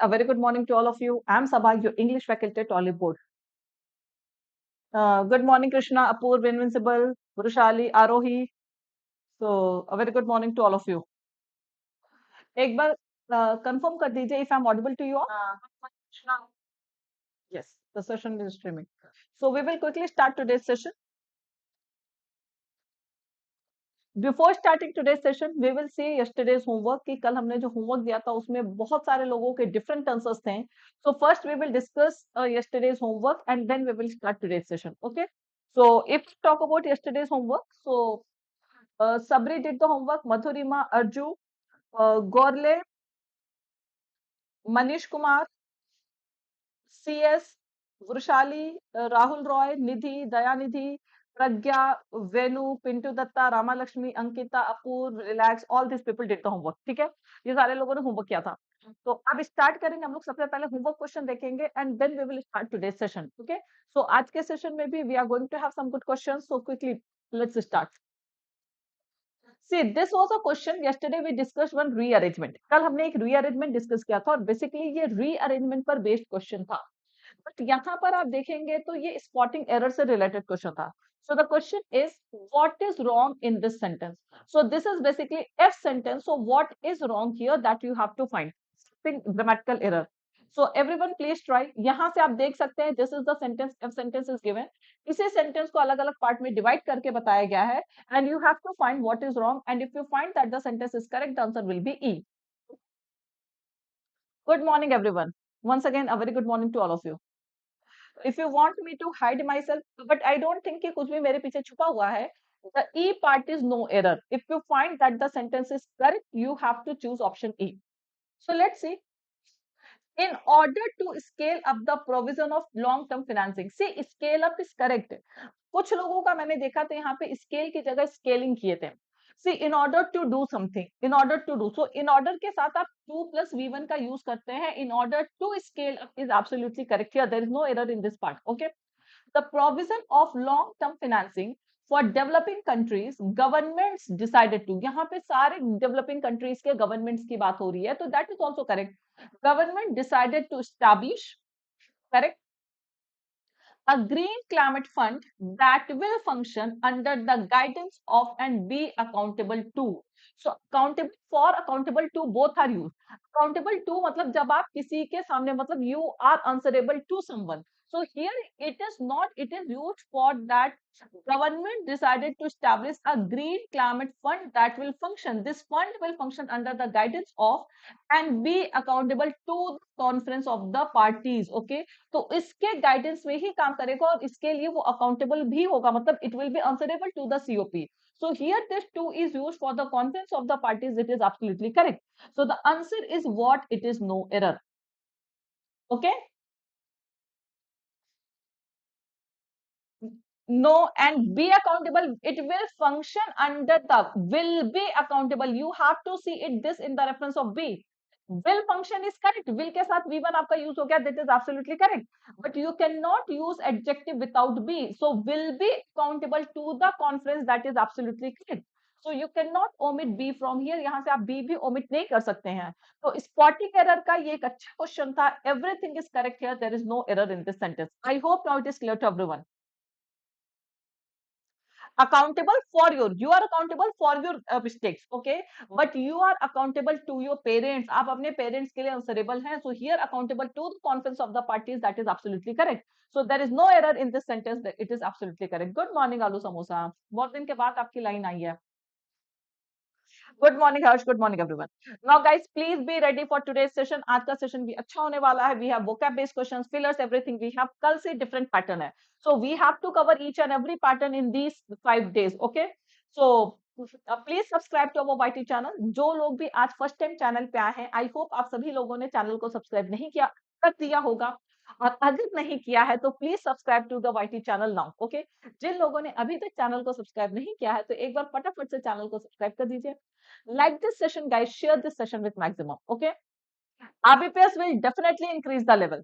A very good morning to all of you. I'm Saba, your English faculty at Oliveboard. Good morning, Krishna, Apurv, Invincible, Purushali, Arohi. So, a very good morning to all of you. एक बार confirm कर दीजिए if I'm audible to you all. Krishna. Yes, the session is streaming. So, we will quickly start today's session. Before starting today session we will see yesterday's homework कि कल हमने जो homework दिया था उसमें बहुत सारे लोगों के डिफरेंट आंसर्स थे. So first we will discuss yesterday's homework and then we will start today's session. Okay, so if talk about yesterday's homework, so Sabari did the homework, Madhurima, Arju, Gorle, Manish Kumar, CS, Vrushali, Rahul Roy, Nidhi, Dayanidhi, Pragya, Venu, Pintu Dutta, Ramalakshmi, Ankita, Apurva, relax, all this people did the homework. ठीक है, ये सारे लोगों ने homework किया था. तो अब स्टार्ट करेंगे हम लोग. सबसे पहले होमवर्क क्वेश्चन देखेंगे and then we will start today's session. Okay, so आज के सेशन में भी we are going to have some good questions. So quickly let's start. See, this was a question yesterday we discussed one rearrangement. कल हमने एक rearrangement discuss किया था और बेसिकली ये rearrangement पर बेस्ड क्वेश्चन था. बट यहाँ पर आप देखेंगे तो ये स्पॉटिंग एरर से रिलेटेड क्वेश्चन था. So the question is what is wrong in this sentence. So this is basically F sentence. So what is wrong here that you have to find grammatical error. So everyone please try. यहाँ से आप देख सकते हैं this is the sentence, F sentence is given. इसी sentence को अलग अलग पार्ट में डिवाइड करके बताया गया है and you have to find what is wrong and if you find that the sentence is correct the answer will be E. Good morning, everyone. Once again, a very good morning to all of you. If you want me to hide myself, but I don't think कि कुछ भी मेरे पीछे छुपा हुआ है. The E part is no error. If you find that the sentence is correct, you have to choose option E. So let's see. In order to scale up the provision of long-term financing, see, scale up is correct. कुछ लोगों का मैंने देखा था यहाँ पे scale की जगह स्केलिंग किए थे. See, in order to do something, in order to do, so in order के साथ आप 2 plus V1 का यूज करते हैं. In order to scale up is absolutely correct here. There is no error in this part. Okay, the provision of long-term financing for developing countries, governments decided to. यहाँ पे सारे developing countries के governments की बात हो रही है, तो that is also correct. Government decided to establish, correct, a green climate fund that will function under the guidance of and be accountable to. So accountable for, accountable to, both are used. Accountable to मतलब जब आप किसी के सामने, मतलब you are answerable to someone. So here it is not, it is used for that government decided to establish a green climate fund that will function. This fund will function under the guidance of and be accountable to the conference of the parties. Okay, तो इसके guidance में ही काम करेगा और इसके लिए वो accountable भी होगा, मतलब it will be answerable to the COP. So here this two is used for the conference of the parties. It is absolutely correct. So the answer is what? It is no error. Okay. No, and be accountable. It will function under the will be accountable. You have to see it this in the reference of be. Will function is correct. Will के साथ V1 आपका use हो गया. That is absolutely correct. But you cannot use adjective without be. So will be accountable to the conference. That is absolutely correct. So you cannot omit be from here. यहाँ से आप be भी omit नहीं कर सकते हैं. तो spotting error का ये एक अच्छा question था. Everything is correct here. There is no error in this sentence. I hope now it is clear to everyone. Accountable for your, you are accountable for your mistakes. Okay, but you are accountable to your parents. आप अपने parents के लिए answerable हैं. So here accountable to the conference of the parties. That is absolutely correct. So there is no error in this sentence. It is absolutely correct. Good morning आलू समोसा. बहुत दिन के बाद आपकी लाइन आई है. Good morning Harsh. Good morning everyone. Now guys, please be ready for today's session. आज का session भी अच्छा होने वाला है. We have vocab based questions, fillers, everything. We have कल से different pattern है. So we have to cover each and every pattern in these 5 days. Okay. So please subscribe to our YT channel. जो लोग भी आज first time channel पे आए हैं, I hope आप सभी लोगों ने channel को subscribe नहीं किया, कर दिया होगा. और अगर नहीं किया है तो please subscribe to the YT channel now. Okay, जिन लोगों ने अभी तक चैनल को सब्सक्राइब नहीं किया है तो एक बार फटाफट से चैनल को सब्सक्राइब कर दीजिए. Like this session guys, share this session with maximum. Okay, IBPS will definitely increase the level.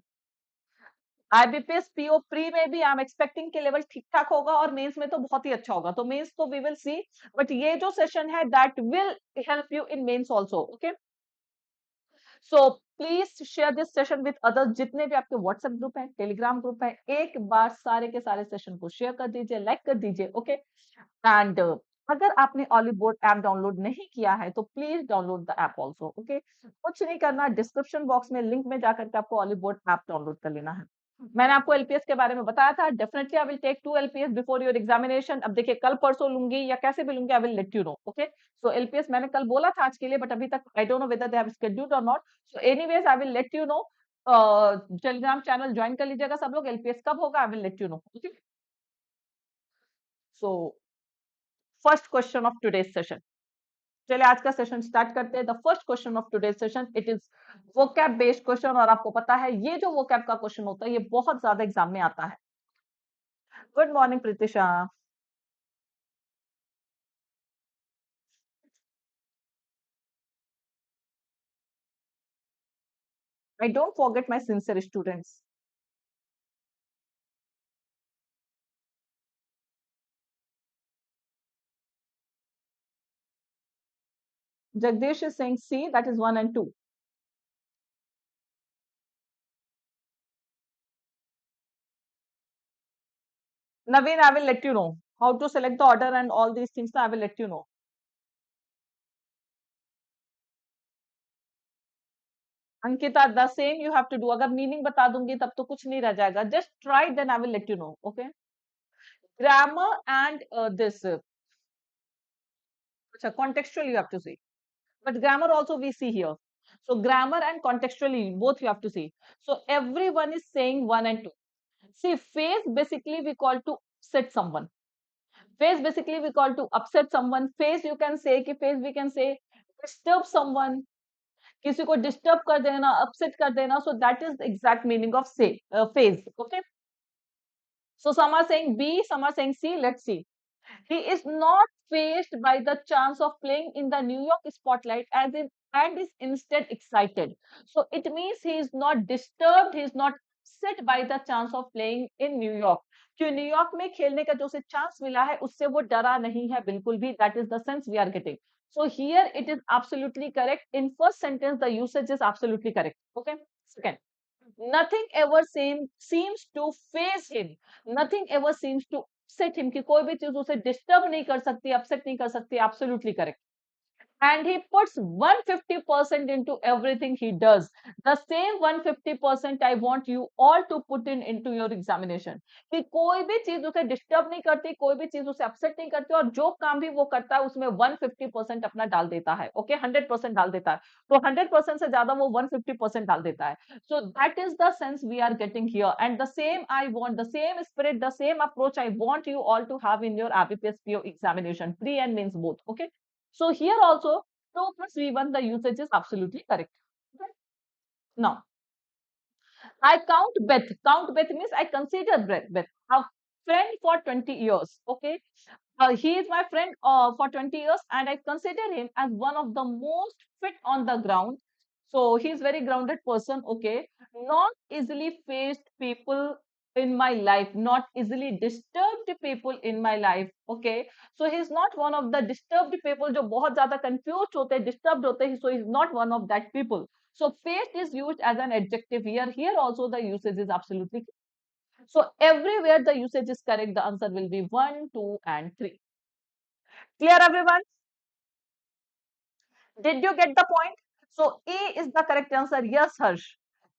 IBPS PO pre में भी आई एम एक्सपेक्टिंग के लेवल ठीक ठाक होगा और मेंस में तो बहुत ही अच्छा होगा. तो मेंस तो वी विल सी, बट ये जो सेशन है that will help you in mains also. Okay, so please share this session with others, जितने भी आपके व्हाट्सएप ग्रुप है, टेलीग्राम ग्रुप है, एक बार सारे के सारे सेशन को शेयर कर दीजिए, लाइक कर दीजिए, ओके। एंड अगर आपने ऑलिवबोर्ड ऐप डाउनलोड नहीं किया है तो please download the app also, okay. कुछ नहीं करना, डिस्क्रिप्शन बॉक्स में लिंक में जाकर के आपको ऑलिवबोर्ड ऐप डाउनलोड कर लेना है। मैंने आपको एलपीएस के बारे में बताया था, definitely I will take 2 LPS before your examination. अब देखिए कल परसों लूंगी या कैसे भी लूंगी, I will let you know, okay. So LPS मैंने कल बोला था आज के लिए, बट अभी तक I don't know whether they have scheduled और not. So anyways I will let you know. Telegram channel join कर लीजिएगा सब लोग, एलपीएस कब होगा I will let you know, okay. So first question of today's session, चलिए आज का सेशन स्टार्ट करते हैं। The first question of today's session, it is vocab based question. और आपको पता है ये जो वोकैब का क्वेश्चन होता है ये बहुत ज्यादा एग्जाम में आता है। Good morning Pritisha. I don't forget my sincere students. Jagdish is saying C, that is 1 and 2. Naveen, I will let you know how to select the order and all these things. I will let you know. Ankita, the same you have to do. अगर meaning बता दूंगी तब तो कुछ नहीं रह जाएगा. Just try, then I will let you know. Okay. Grammar and this. अच्छा, contextual you have to see. But grammar also we see here. So grammar and contextually both you have to see. So everyone is saying 1 and 2. See, phase basically we call to upset someone. Phase basically we call to upset someone. Phase you can say कि phase we can say disturb someone. किसी को disturb कर देना, upset कर देना. So that is exact meaning of say phase, okay. So some are saying B, some are saying C. Let's see. He is not faced by the chance of playing in the New York spotlight as in and is instead excited. So it means he is not disturbed, he is not upset by the chance of playing in New York. जो New York में खेलने का जो उसे chance मिला है उससे वो डरा नहीं है बिल्कुल भी. That is the sense we are getting. So here it is absolutely correct. In first sentence the usage is absolutely correct. Okay. Second, nothing ever seems to phase him. Nothing ever seems to upset him. कि कोई भी चीज उसे disturb नहीं कर सकती, upset नहीं कर सकती. Absolutely correct. And he puts 150% into everything he does. The same 150% I want you all to put in into your examination. कि कोई भी चीज उसे डिस्टर्ब नहीं करती, कोई भी चीज उसे अपसेट नहीं करती, और जो काम भी वो करता है उसमें 150% अपना डाल देता है. ओके, 100% डाल देता है. तो 100% से ज्यादा वो 150% डाल देता है. So that is the sense we are getting here. And the same I want, the same spirit, the same approach I want you all to have in your IBPS PO examination, pre and means both. Okay. So here also 2 plus V1, the usage is absolutely correct. Okay. Now, I count Beth. Count Beth means I consider Beth a friend for 20 years. Okay. He is my friend for 20 years and I consider him as one of the most fit on the ground. So he is very grounded person. Okay. Not easily faced people in my life, not easily disturbed people in my life. Okay. So he is not one of the disturbed people जो बहुत ज़्यादा confused होते हैं, disturbed होते हैं. So he is not one of that people. So faced is used as an adjective here. Here also the usage is absolutely. So everywhere the usage is correct. The answer will be 1, 2, and 3. Clear, everyone? Did you get the point? So A is the correct answer. Yes, Harsh.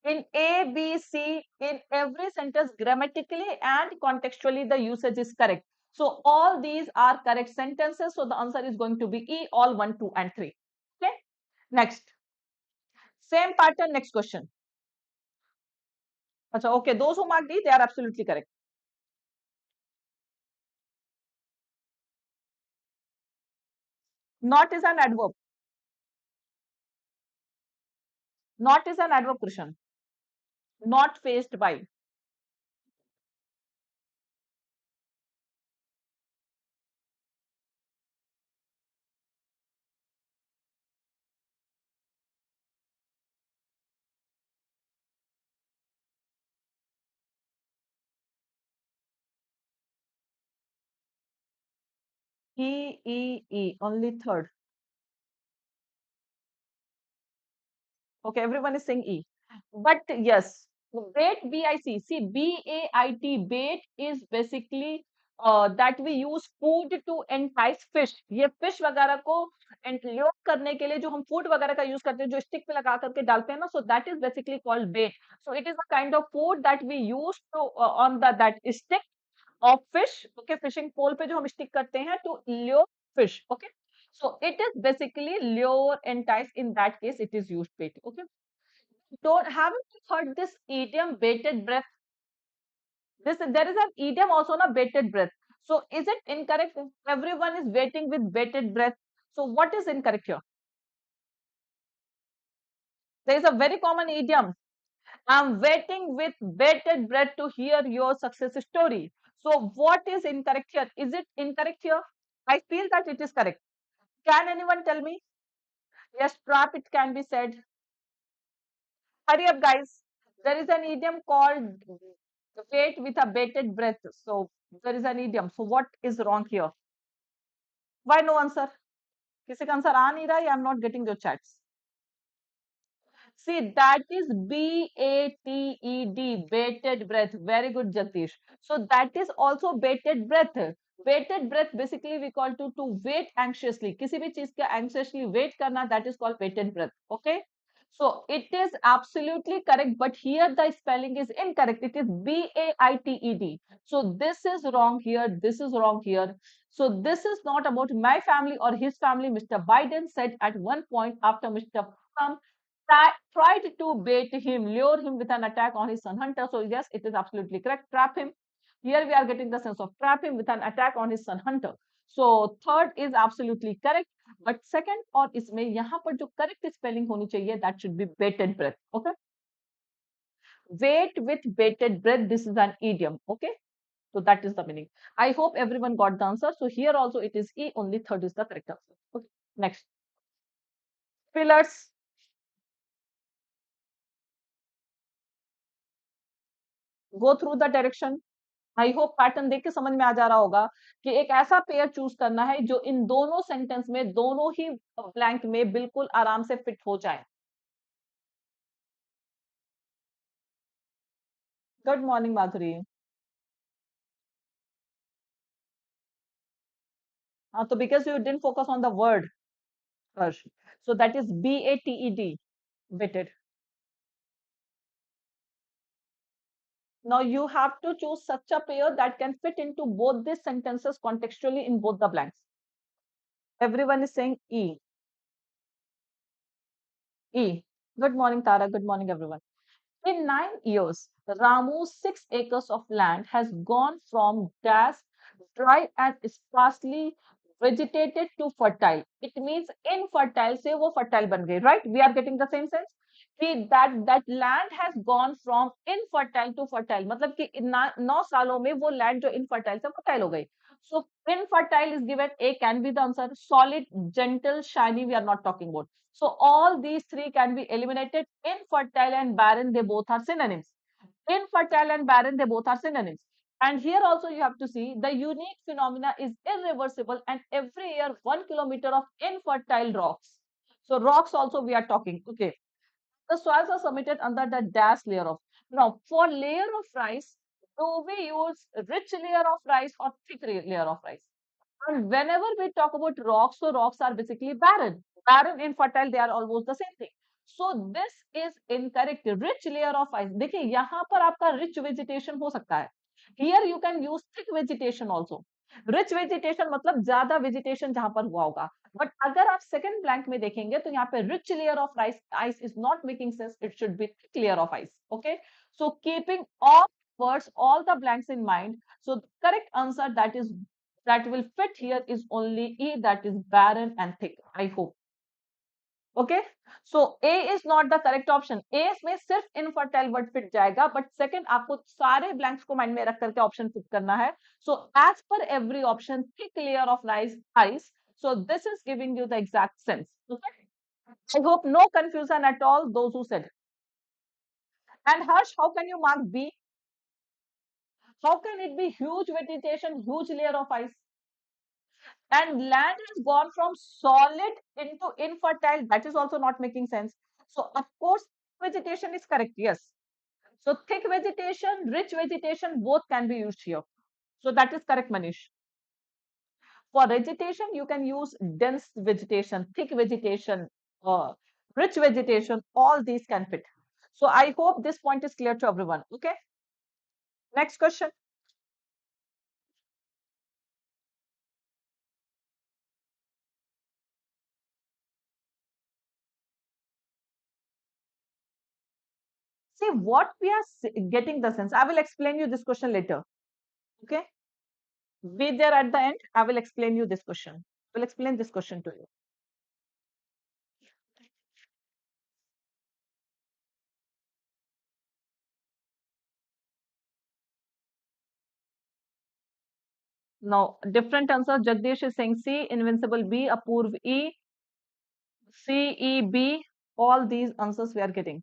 In A, B, C, in every sentence, grammatically and contextually, the usage is correct. So all these are correct sentences. So the answer is going to be E, all 1, 2, and 3. Okay. Next. Same pattern, next question. Achha, okay. Those who marked D, they are absolutely correct. Not is an adverb. Not is an adverb, Krishan. Not faced by. E, only third. Okay, everyone is saying E. But yes, bait, B-I-C. See, B-A-I-T, bait is basically that we use food to entice fish. ये fish वगैरह को lure करने के लिए जो हम food वगैरह का use करते हैं, जो stick पे लगा करके डालते हैं ना, so that is basically called bait. So it is a kind of food that we use to on the that stick of fish. Okay, fishing pole पे जो हम stick करते हैं to lure fish. Okay, so it is basically lure, entice. In that case, it is used bait. Okay. Don't haven't you heard this idiom bated breath? This there is an idiom also na bated breath. So is it incorrect? Everyone is waiting with bated breath. So what is incorrect here? There is a very common idiom. I'm waiting with bated breath to hear your success story. So what is incorrect here? Is it incorrect here? I feel that it is correct. Can anyone tell me? Yes, trap it can be said. Hurry up, guys. There is an idiom called wait with a bated breath. So there is an idiom. So what is wrong here? Why no answer? किसी का answer आ नहीं रहा या I'm not getting your chats. See, that is B-A-T-E-D, bated breath. Very good, Jagdish. So that is also bated breath. Bated breath basically we call to wait anxiously. किसी भी चीज का anxiously wait करना, that is called bated breath. Okay. So it is absolutely correct, but here the spelling is incorrect. It is B-A-I-T-E-D. So this is wrong here. This is wrong here. So this is not about my family or his family. Mr. Biden said at one point after Mr. Trump tried to bait him, lure him with an attack on his son Hunter. So yes, it is absolutely correct. Trap him. Here we are getting the sense of trap him with an attack on his son Hunter. So third is absolutely correct. But second और इसमें यहाँ पर जो correct spelling होनी चाहिए, that should be bated breath. Okay. Wait with bated breath. This is an idiom. Okay. So that is the meaning. I hope everyone got the answer. So here also it is E. Only third is the correct answer. Okay. Next. Pillars. Go through the direction. I hope pattern देख के समझ में आ जा रहा होगा कि एक ऐसा पेयर चूज करना है जो इन दोनों सेंटेंस में दोनों ही ब्लैंक में बिल्कुल आराम से फिट हो जाए. गुड मॉर्निंग माधुरी. हाँ तो because you didn't focus on the word Harsh, so that is BATED, बेटेड. Now you have to choose such a pair that can fit into both these sentences contextually in both the blanks. Everyone is saying E. E. Good morning, Tara. Good morning, everyone. In 9 years, Ramu's 6 acres of land has gone from dry and sparsely vegetated to fertile. It means infertile से वो fertile बन गई, right? We are getting the same sense. कि that land has gone from infertile to fertile. मतलब कि 9 सालों में वो land जो infertile से fertile हो गई. So infertile is given. A can be the answer. Solid, gentle, shiny. We are not talking about. So all these three can be eliminated. Infertile and barren, they both are synonyms. Infertile and barren, they both are synonyms. And here also you have to see the unique phenomena is irreversible and every year 1 kilometer of infertile rocks. So rocks also we are talking. Okay. The soils are submitted under the dash layer of. Now for layer of rice, do we use rich layer of rice or thick layer of rice? And whenever we talk about rocks, so rocks are basically barren. Barren, infertile, they are almost the same thing. So this is incorrect. Rich layer of ice. देखिए यहाँ पर आपका rich vegetation हो सकता है. Here you can use thick vegetation also. Rich vegetation मतलब ज्यादा vegetation जहाँ पर हुआ होगा. But अगर आप second blank में देखेंगे तो यहाँ पे rich layer of ice is not making sense. It should be thick layer of ice. Okay. So keeping all words, all the blanks in mind. So the correct answer that will fit here is only E, that is barren and thick. I hope. Okay. So A is not the correct option. A में सिर्फ infertile word fit जाएगा, but second आपको सारे blanks को mind में रख करके option fit करना है. So as per every option, thick layer of ice. So this is giving you the exact sense. Okay. I hope no confusion at all. Those who said. And Harsh, how can you mark B? How can it be huge vegetation, huge layer of ice? And land has gone from solid into infertile. That is also not making sense. So of course, vegetation is correct. Yes. So thick vegetation, rich vegetation, both can be used here. So that is correct, Manish. For vegetation, you can use dense vegetation, thick vegetation, uh, rich vegetation, all these can fit. So I hope this point is clear to everyone. Okay, next question. See what we are getting the sense. I will explain you this question later. Okay, be there at the end. I will explain you this question. I will explain this question to you. Now, different answers. Jagdish is saying C, Invincible B, Apurv E, C, E, B. All these answers we are getting.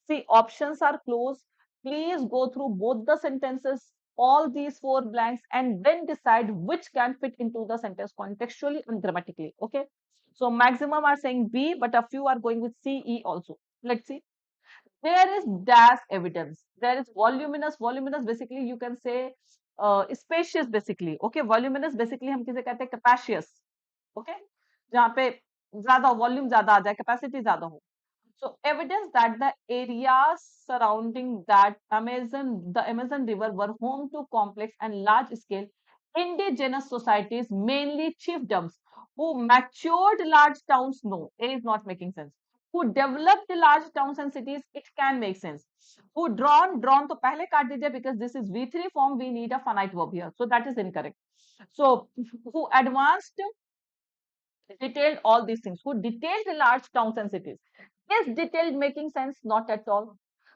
See, options are closed. Please go through both the sentences, all these four blanks, and then decide which can fit into the sentence contextually and grammatically. Okay. So, maximum are saying B, but a few are going with C, E also. Let's see. There is dash evidence. There is voluminous. Voluminous basically you can say spacious basically. Okay. Voluminous basically हम किसे कहते हैं capacious. Okay. जहाँ पे ज्यादा volume ज्यादा आ जाए capacity ज्यादा हो. So evidence that the areas surrounding the Amazon River were home to complex and large scale indigenous societies, mainly chiefdoms, who matured large towns. No, A is not making sense. Who developed large towns and cities, it can make sense. Who drawn to pehle kaat dijiye because this is V3 form, we need a finite verb here. So that is incorrect. So who advanced detailed all these things, who detailed the large towns and cities. Is detailed making sense? Not at all.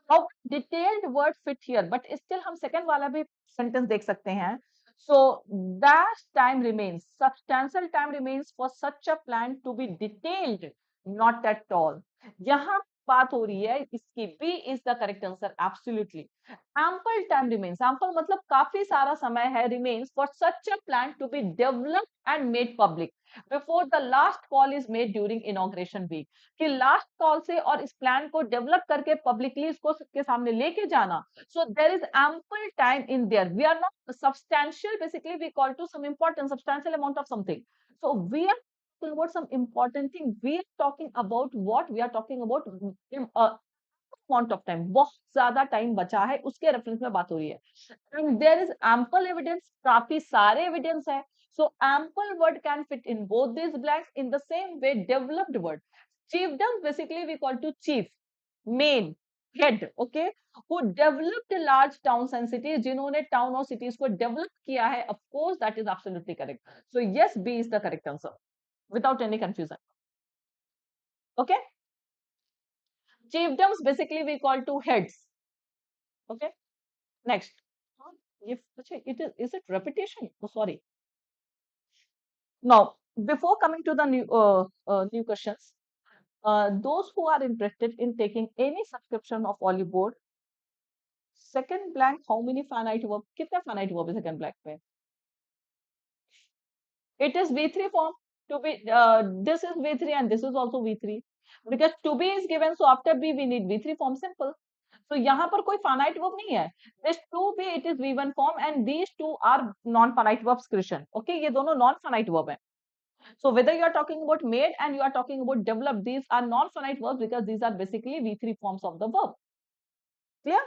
How detailed word fit here? But still हम second वाला भी sentence देख सकते हैं. So dash time remains, substantial time remains for such a plan to be detailed, not at all. यहाँ बात हो रही है इसकी B is the correct answer, absolutely. Ample time remains. Ample मतलब काफी सारा समय है remains for such a plan to be developed and made public before the last call is made during inauguration week. कि लास्ट कॉल से और इस plan को डेवलप करके पब्लिकली इसको सबके सामने लेके जाना. So there is ample time in there. We are not substantial. Basically, we call to some important substantial amount of something. So we are talking about some important thing. We are talking about what we are talking about. Amount of time. बहुत ज्यादा time बचा है उसके reference में बात हो रही है. And there is ample evidence. काफी सारे evidence है. So ample word can fit in both these blanks in the same way developed word. Chiefdoms basically we call to chief, main, head, okay, who developed large towns and cities, जिन्होंने town और cities को develop किया है, of course that is absolutely correct. So yes, B is the correct answer without any confusion. Okay, chiefdoms basically we call to heads. Okay, next. If is it repetition? Oh, sorry. Now before coming to the new questions, those who are interested in taking any subscription of Oliveboard, second blank, how many finite verb? कितने finite verb है second blank में? It is V3 form. To be this is V3 and this is also V3 because to be is given, so after B we need V3 form, simple. So यहाँ पर कोई finite verb नहीं है. This to be it is V1 form and these two are non-finite verbs, Christian. Okay, ये दोनों non-finite verb हैं. So whether you are talking about made and you are talking about developed, these are non-finite verbs because these are basically V3 forms of the verb. Clear?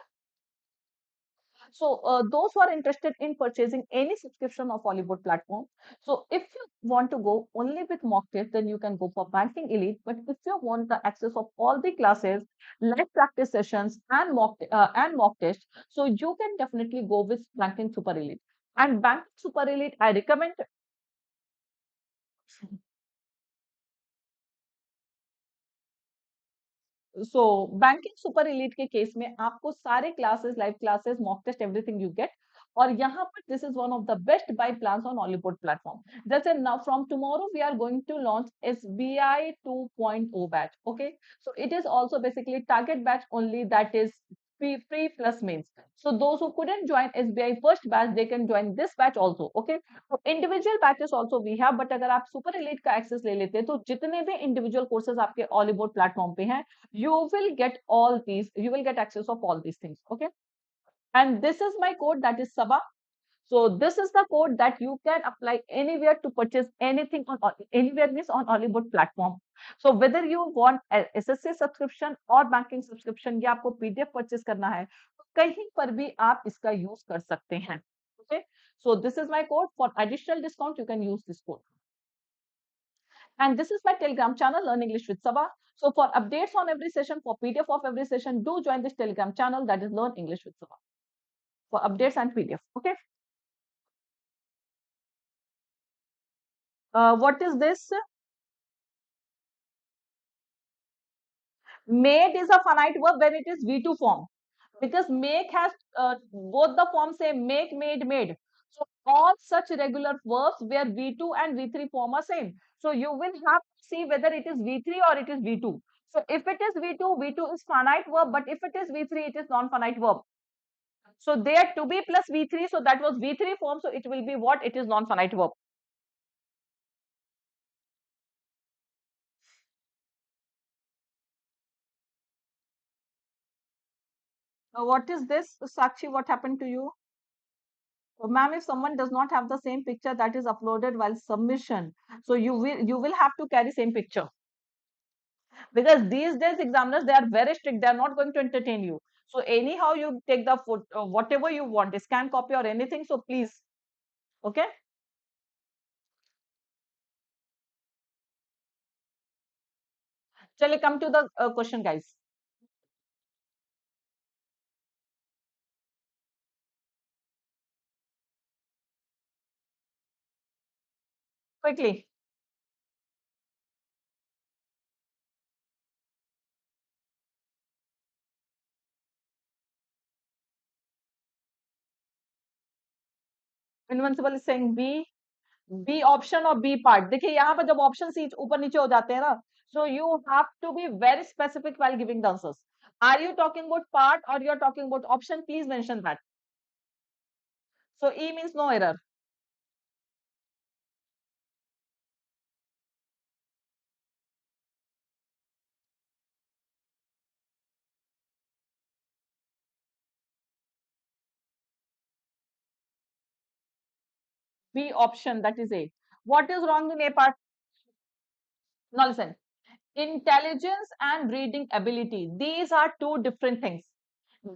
So those who are interested in purchasing any subscription of Hollywood platform. So if you want to go only with mock test, then you can go for Banking Elite. But if you want the access of all the classes, live practice sessions, and mock test, so you can definitely go with Banking Super Elite. And Banking Super Elite, I recommend. So banking Super Elite के case में आपको सारे classes, live classes, mock test, everything you get. और यहाँ पर this is one of the best buy plans on Oliveboard platform. जैसे now from tomorrow we are going to launch SBI 2.0 batch. Okay, so it is also basically target batch only, that is free plus means. So those who couldn't join SBI first batch, they can join this batch also. Okay, so individual batches also we have, but अगर आप super elite का access ले लेते हैं तो जितने भी individual courses आपके Oliveboard platform पे हैं, you will get all these, you will get access of all these things. Okay, and this is my code, that is Saba. So this is the code that you can apply anywhere to purchase anything on anywhere means on Oliveboard platform. So whether you want a SSC subscription or banking subscription या आपको PDF purchase करना है, तो कहीं पर भी आप इसका use कर सकते हैं. Okay. So this is my code. For additional discount, you can use this code. And this is my Telegram channel, Learn English with Saba. So for updates on every session, for PDF of every session, do join this Telegram channel, that is Learn English with Saba, for updates and PDF. Okay. What is this? Made is a finite verb when it is V2 form, because make has both the forms same, make, made, made. So all such regular verbs where V2 and V3 form are same. So you will have to see whether it is V3 or it is V2. So if it is V2, V2 is finite verb, but if it is V3, it is non-finite verb. So there to be plus V3, so that was V3 form, so it will be what? It is non-finite verb. What is this? Sakshi, what happened to you? So, ma'am, if someone does not have the same picture that is uploaded while submission, so you will have to carry same picture, because these days examiners, they are very strict. They are not going to entertain you. So anyhow, you take the whatever you want, scan, copy, or anything. So please, okay. Chale, come to the question, guys. Quickly. Invincible is saying B. B option or B part. देखिए यहाँ पर जब option सी ऊपर नीचे हो जाते हैं ना, so you have to be very specific while giving the answers. Are you talking about part or you are talking about option? Please mention that. So E means no error. B option, that is A. What is wrong in A part? Now listen. Intelligence and reading ability. These are two different things.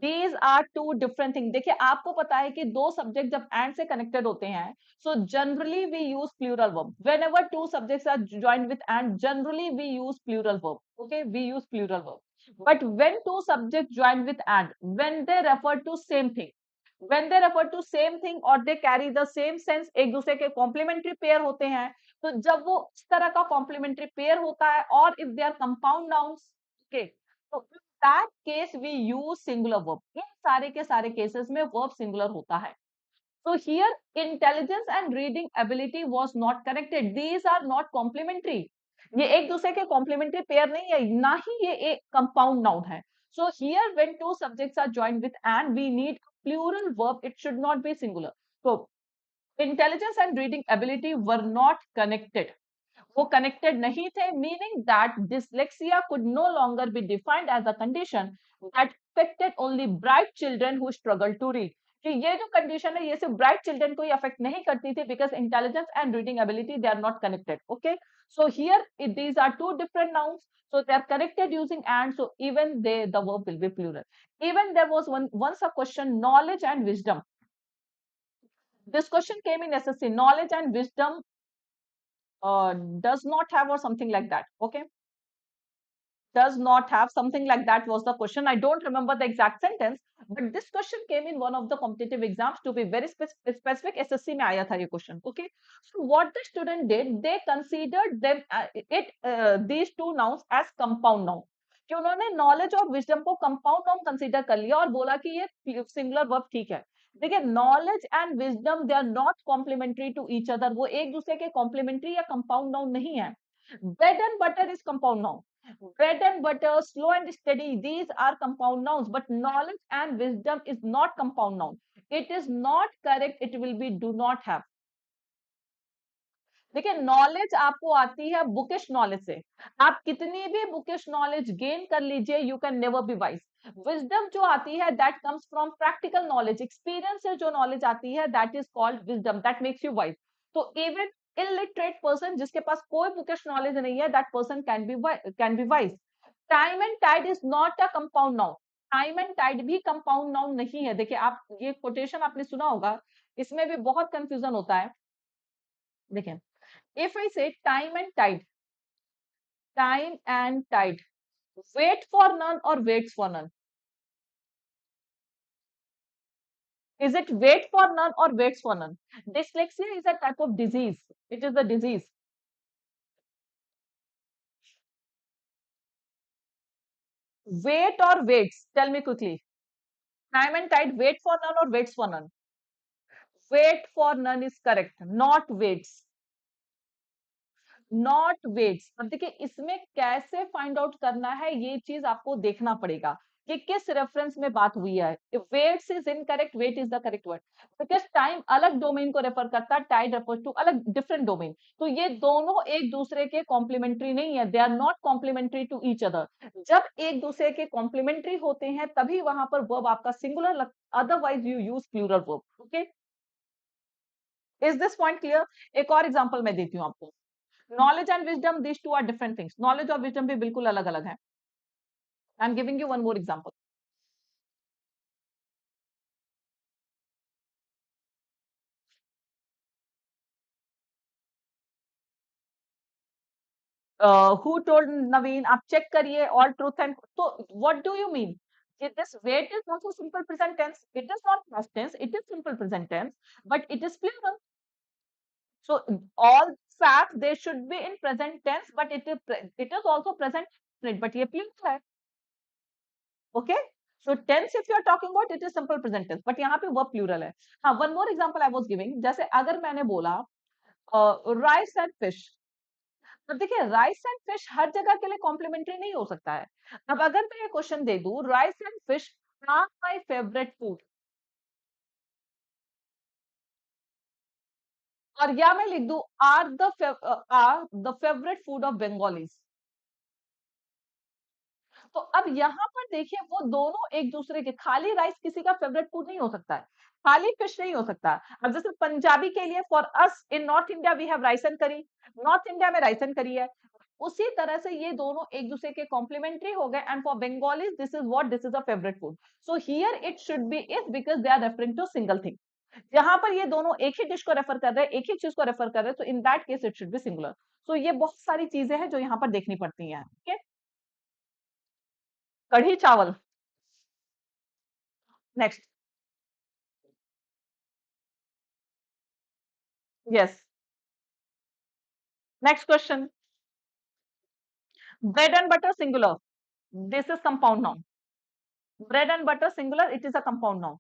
These are two different things. देखिए आपको पता है कि दो subject जब and से connected होते हैं, so generally we use plural verb. Whenever two subjects are joined with and, generally we use plural verb. Okay, we use plural verb. But when two subjects join with and, when they refer to same thing, when they refer to same thing or they carry the same sense, एक दूसरे के complementary pair होते हैं, तो जब वो इस तरह का कॉम्प्लीमेंट्री पेयर होता है और if they are compound nouns, okay, तो in that case we use singular verb. इन सारे के सारे केसेस में वर्ब सिंगुलर होता है. So here intelligence and reading ability was not connected. These are not complementary. ये एक दूसरे के complementary pair नहीं है, ना ही ये एक compound noun है. So here when two subjects are joined with and, we need plural verb. It should not be singular. So intelligence and reading ability were not connected. वो connected नहीं थे, meaning that dyslexia could no longer be defined as a condition that affected only bright children who struggle to read. कि ये जो condition है ये सिर्फ bright children को ही अफेक्ट नहीं करती थी, because intelligence and reading ability they are not connected. Okay, so here these are two different nouns, so they are connected using and, so even they, the verb will be plural. Even there was once a question, knowledge and wisdom. This question came in SSC. Knowledge and wisdom does not have, or something like that. Okay, does not have, something like that was the question. I don't remember the exact sentence, but this question came in one of the competitive exams. To be very specific, SSC में आया था ये question. Okay, so what the student did, they considered them these two nouns as compound noun. कि उन्होंने knowledge और wisdom को compound noun consider कर लिया और बोला कि ये singular verb ठीक है. देखिए knowledge and wisdom, they are not complementary to each other. वो एक दूसरे के complementary या compound noun नहीं है. Bread and butter is compound noun. Bread and butter, slow and steady, these are compound nouns, but knowledge and wisdom is not compound noun. It is not correct, it will be do not have. देखिए knowledge आपको आती है bookish knowledge से, आप कितनी भी bookish knowledge gain कर लीजिए, you can never be wise. Wisdom जो आती है that comes from practical knowledge, experience से जो नॉलेज आती है that is called wisdom, that makes you wise. तो इवन इलिटरेट पर्सन जिसके पास कोई बुकिश नॉलेज नहीं है, that person can be wise. Time and tide is not a compound noun. Time and tide भी कंपाउंड नाउन नहीं है. देखिए आप ये कोटेशन आपने सुना होगा, इसमें भी बहुत कंफ्यूजन होता है. देखिए if I say time and tide, wait for none or waits for none? Is it wait for none or waits for none? Dyslexia is a type of disease. It is a disease. Wait or waits? Tell me quickly. Time and tide, wait for none or waits for none? Wait for none is correct, not waits. Not waits. अब देखिए इसमें कैसे find out करना है, ये चीज आपको देखना पड़ेगा कि किस रेफरेंस में बात हुई है. Waits is incorrect, wait is the correct word, because time अलग डोमेन को रेफर करता है, टाइड रेफर टू अलग डिफरेंट डोमेन. तो ये दोनों एक दूसरे के कॉम्प्लीमेंट्री नहीं है, they are not complementary to each other. जब एक दूसरे के कॉम्प्लीमेंट्री होते हैं तभी वहां पर वर्ब आपका singular, otherwise you use plural verb. Okay, is this point clear? एक और एग्जांपल मैं देती हूँ आपको. Knowledge and wisdom, this two are different things. Knowledge और विजडम भी बिल्कुल अलग अलग है. I am giving you one more example. Who told Naveen, आप चेक करिए ऑल ट्रूथ एंड. तो what do you mean? This wait is not simple present tense, it is not past tense, it is simple present tense, but it is plural. So all facts they should be in present tense, but it is also present, but ये plural है. Okay, so tense if you are talking about, it is simple present tense, but यहाँ पे verb plural है. हाँ, one more example I was giving, जैसे अगर मैंने बोला राइस एंड फिश. अब देखिए राइस एंड फिश हर जगह के लिए कॉम्प्लीमेंट्री नहीं हो सकता है. अब अगर मैं ये क्वेश्चन दे दूं, rice and fish are my favourite food, और या मैं लिख दूं are the favourite food of Bengalis. तो अब यहाँ पर देखिए वो दोनों एक दूसरे के, खाली राइस किसी का फेवरेट फूड नहीं हो सकता है, खाली फिश नहीं हो सकता. अब जैसे पंजाबी के लिए for us in north India we have rice and curry, north India में राइस एंड करी है. उसी तरह से ये दोनों एक दूसरे के कॉम्प्लीमेंट्री हो गए, and for Bengalis this is what, this is a favourite food. So here it should be is because they are referring to single thing. यहाँ पर ये दोनों एक ही डिश को रेफर कर रहे हैं, एक ही चीज को रेफर कर रहे हैं, तो in that case it should be singular. So ये बहुत सारी चीजें हैं जो यहाँ पर देखनी पड़ती हैं. ठीक है, कढ़ी चावल. Next. Yes. Next question. Bread and butter singular. This is compound noun. Bread and butter singular. It is a compound noun.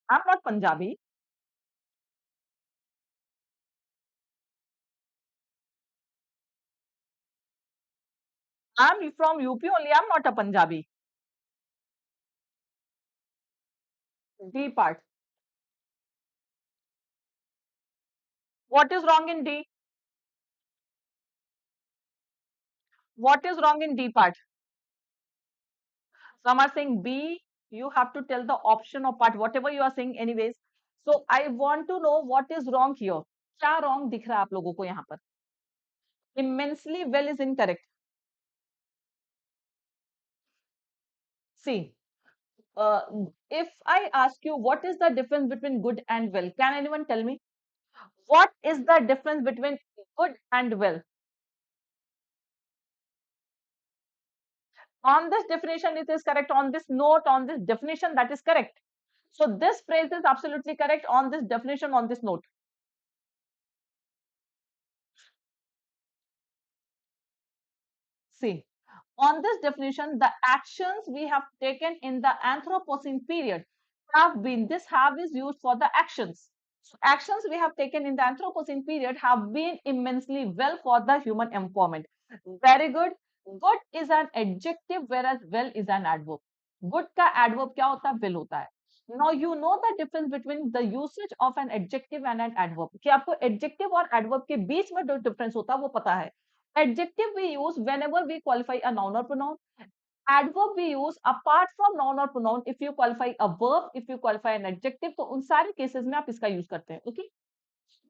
I'm not Punjabi. I'm from UP only. I'm not a Punjabi. D part. What is wrong in D? What is wrong in D part? Some are saying B. You have to tell the option or part, whatever you are saying anyways. So I want to know what is wrong here. क्या wrong दिख रहा है आप लोगों को यहाँ पर? Immensely well is incorrect. See, uh, if I ask you what is the difference between good and well, can anyone tell me? What is the difference between good and well? On this definition, it is correct. On this note, on this definition, that is correct. So this phrase is absolutely correct on this definition, on this note. See, on this definition, the actions we have taken in the Anthropocene period have been, this have is used for the actions. Actions we have taken in the Anthropocene period have been immensely well for the human empowerment. Very good. Good is an adjective, whereas well is an adverb. Good का adverb क्या होता है? Will होता है. Now you know the difference between the usage of an adjective and an adverb. कि आपको adjective और adverb के बीच में जो difference होता है वो पता है. Adjective we use whenever we qualify a noun or pronoun. Adverb we use apart from noun or pronoun if you qualify a verb, if you qualify an adjective, तो उन सारे केसेस में आप इसका यूज करते हैं. ओके,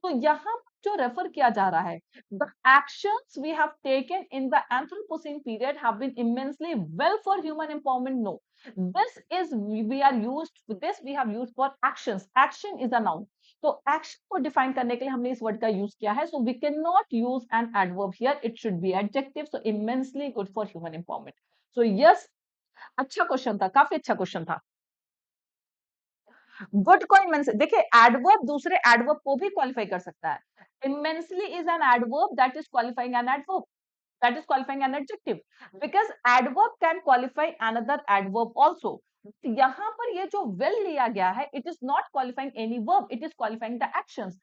तो यहाँ जो रेफर किया जा रहा है, the actions we have taken in the Anthropocene period have been immensely well for human empowerment. No, this we have used for actions. Action is a noun. तो action को define करने के लिए हमने इस वर्ड का यूज किया है. So we cannot use an adverb here. It should be adjective. So immensely good for human empowerment. So yes, अच्छा क्वेश्चन था, काफी अच्छा क्वेश्चन था. गुड को इमेंस, देखिए एडवर्ब दूसरे एडवर्ब को भी क्वालिफाई कर सकता है. Immensely is an adverb that is qualifying an adverb, that is qualifying an adjective, because adverb can qualify another adverb also. यहाँ पर ये जो well लिया गया है, it is not qualifying any verb, it is qualifying the actions.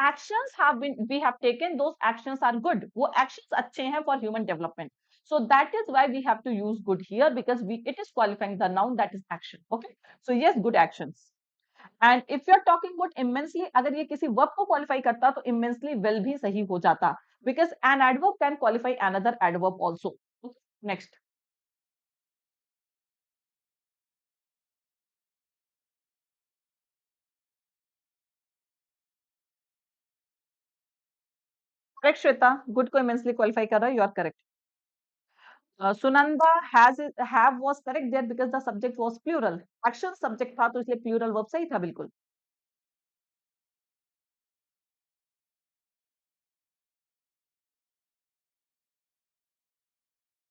Actions have been, we have taken, those actions are good. वो actions अच्छे हैं for human development. So that is why we have to use good here, because it is qualifying the noun that is action. Okay, so yes, good actions. And if you are talking about immensely, अगर ये किसी verb को qualify करता तो immensely well भी सही हो जाता, because an adverb can qualify another adverb also. Next, correct Shweta, good को immensely qualify कर रहा है, you are correct. Sunanda have was correct there because the subject was plural. Action subject था तो इसलिए plural verb सही था बिल्कुल.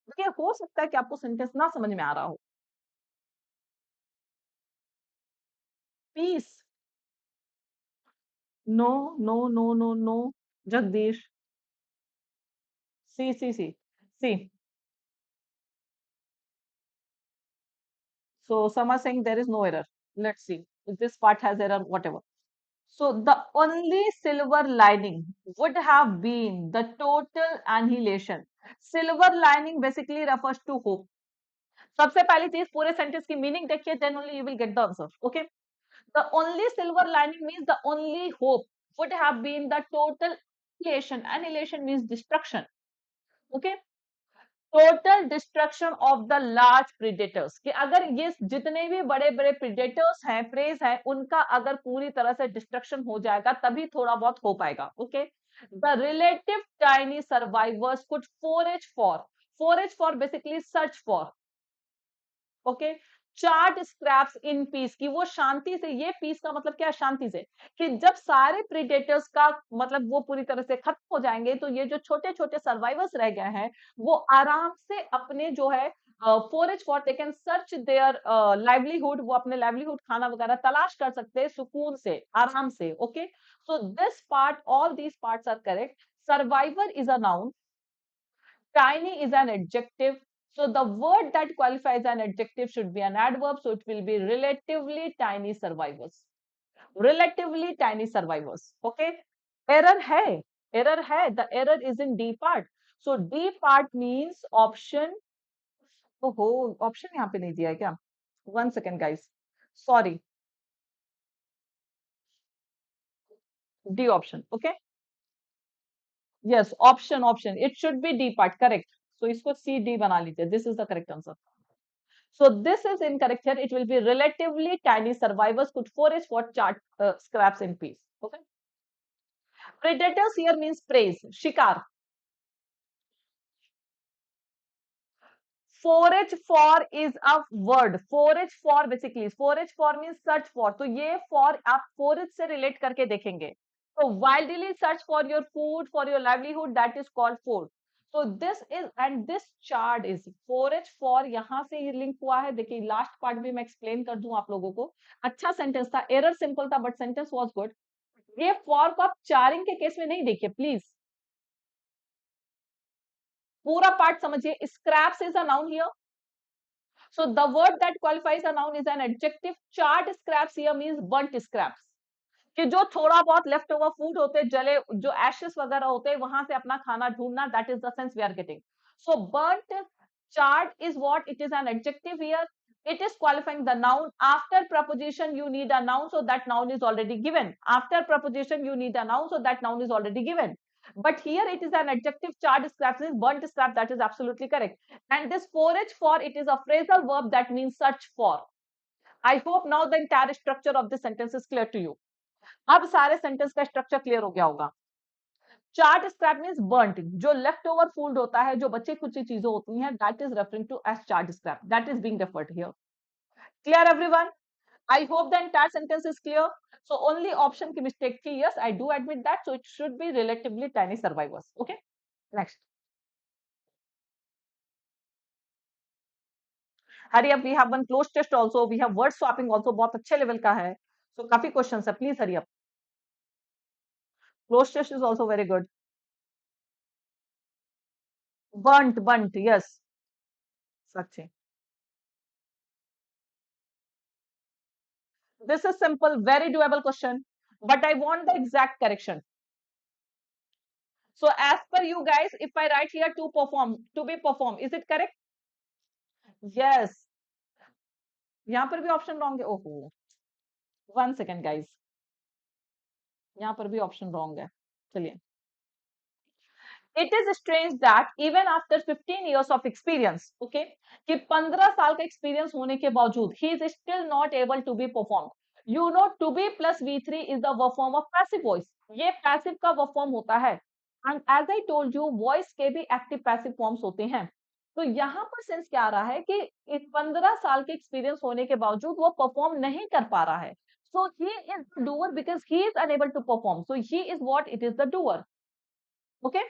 देखिए हो सकता है कि आपको सेंटेंस ना समझ में आ रहा हो. Peace, no, no, no, no, no. Jagdish, see. So some are saying there is no error. Let's see if this part has error, whatever. So the only silver lining would have been the total annihilation. Silver lining basically refers to hope. सबसे पहली चीज पूरे sentence की meaning देखिए, then only you will get the answer. Okay. The only silver lining means the only hope would have been the total annihilation. Annihilation means destruction. Okay. Total destruction of the large predators, कि अगर ये जितने भी बड़े बड़े predators हैं, praise हैं, उनका अगर पूरी तरह से डिस्ट्रक्शन हो जाएगा तभी थोड़ा बहुत हो पाएगा. Okay, the relative tiny survivors could forage for basically search for. Okay, chart scraps in peace, की वो शांति से, ये पीस का मतलब क्या है, शांति से, कि जब सारे प्रीडेटर्स का मतलब वो पूरी तरह से खत्म हो जाएंगे तो ये जो छोटे छोटे सर्वाइवर्स रह गए हैं वो आराम से अपने जो है forage for, they can search their livelihood, वो अपने लाइवलीहुड खाना वगैरह तलाश कर सकते हैं सुकून से, आराम से. Okay, so this part, all these parts are correct. Survivor is a noun, tiny is an adjective. So the word that qualifies an adjective should be an adverb. So it will be relatively tiny survivors. Relatively tiny survivors. Okay. Error hai. Error hai. The error is in D part. So D part means option. Oh, option यहाँ पे नहीं दिया है क्या? One second, guys. Sorry. D option. Okay. Yes, option. It should be D part. Correct. So इसको C D बना लीजिए. This is the correct answer. So this is incorrect here. It will be relatively tiny survivors could forage for chart scraps in peace. Okay. Predators here means prey, shikar. Forage for is a word. Forage for basically, forage for means search for. तो ये for आप forage से relate करके देखेंगे. So wildly search for your food, for your livelihood, that is called food. So this is, and this chart is forage for, यहाँ से ये link हुआ है. देखिए लास्ट पार्ट भी मैं एक्सप्लेन कर दूं आप लोगों को. अच्छा सेंटेंस था, एरर सिंपल था बट सेंटेंस वाज गुड. ये फॉर को आप चारिंग के केस में नहीं देखिए प्लीज, पूरा पार्ट समझिए. Scraps is a noun here. So the word that qualifies a noun is an adjective. Charred scraps here means burnt scraps. कि जो थोड़ा बहुत लेफ्ट ओवर फूड होते, जले जो एशेस वगैरह होते, वहां से अपना खाना ढूंढना, that is the sense we are getting. So burnt, charred is what? It is an adjective here. It is qualifying the noun. After preposition you need a noun, so that noun is already given. After preposition you need a noun, so that noun is already given. But here it is an adjective. Charred scraps is burnt scrap, that is absolutely correct. And this forage for, it is a phrasal verb that means search for. I hope now the entire structure of this sentence is clear to you. अब सारे sentence का structure clear हो गया होगा. Charred scrap means burnt, जो left over food होता है, जो बची खुची चीजें होती हैं, that is referring to as charred scrap, that is being referred here. Clear everyone? I hope the entire sentence is clear. So only option की mistake थी. Yes, I do admit that. So it should be relatively tiny survivors. Okay. Next. Hurry up. We have one closed test also. We have word swapping also. बहुत अच्छे level का है. So काफी questions है. Please hurry up. Closed test is also very good. Burnt. Yes. Sakshi. This is simple, very doable question. But I want the exact correction. So as per you guys, if I write here to perform, to be performed, is it correct? Yes. यहाँ पर भी option wrong है. ओहो, 1 second guys. यहाँ पर भी option wrong है. चलिए. It is strange that even after 15 years of experience, okay, कि 15 साल का एक्सपीरियंस होने के बावजूद he is still not able to be performed. You know, to be plus V3 is the verb form of passive voice. ये passive का verb form होता है. And as I told you, voice के भी active passive forms होते हैं. तो यहाँ पर सेंस क्या आ रहा है कि 15 साल के एक्सपीरियंस होने के बावजूद वो परफॉर्म नहीं कर पा रहा है. So he is the doer because he is unable to perform. So he is what? It is the doer. Okay.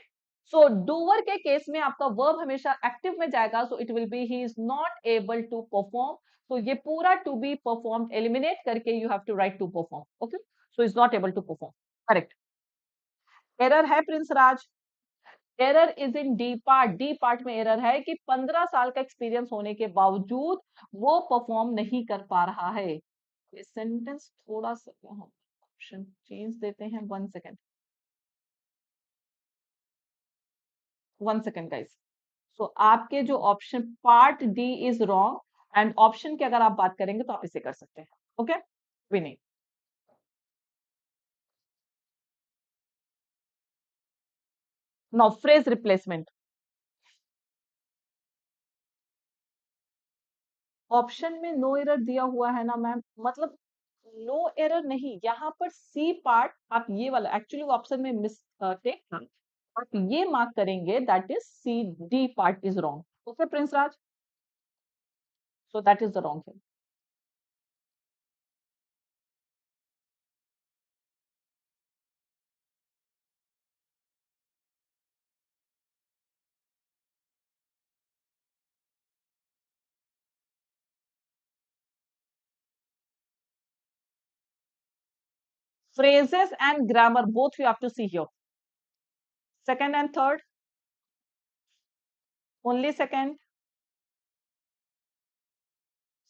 So doer के केस में आपका वर्ब हमेशा एक्टिव में जाएगा. So it will be he is not able to perform. तो ये पूरा to be perform eliminate करके you have to write to perform. Okay. So is not able to perform. Correct. Error है Prince Raj. Error is in D part. D part में error है कि 15 साल का एक्सपीरियंस होने के बावजूद वो परफॉर्म नहीं कर पा रहा है. ये सेंटेंस थोड़ा सा ऑप्शन चेंज देते हैं. 1 second. 1 second guys. सो आपके जो option part D is wrong, and option की अगर आप बात करेंगे तो आप इसे कर सकते हैं. Okay. Vini. Now phrase replacement. Option में नो एरर दिया हुआ है ना मैम, मतलब नो एरर नहीं. यहाँ पर सी पार्ट आप ये वाला, एक्चुअली ऑप्शन में मिस्टेक था, आप ये मार्क करेंगे that is C. D part is wrong. Okay Prince Raj. So that is the wrong thing. phrases and grammar both you have to see here. Second and third. Only second.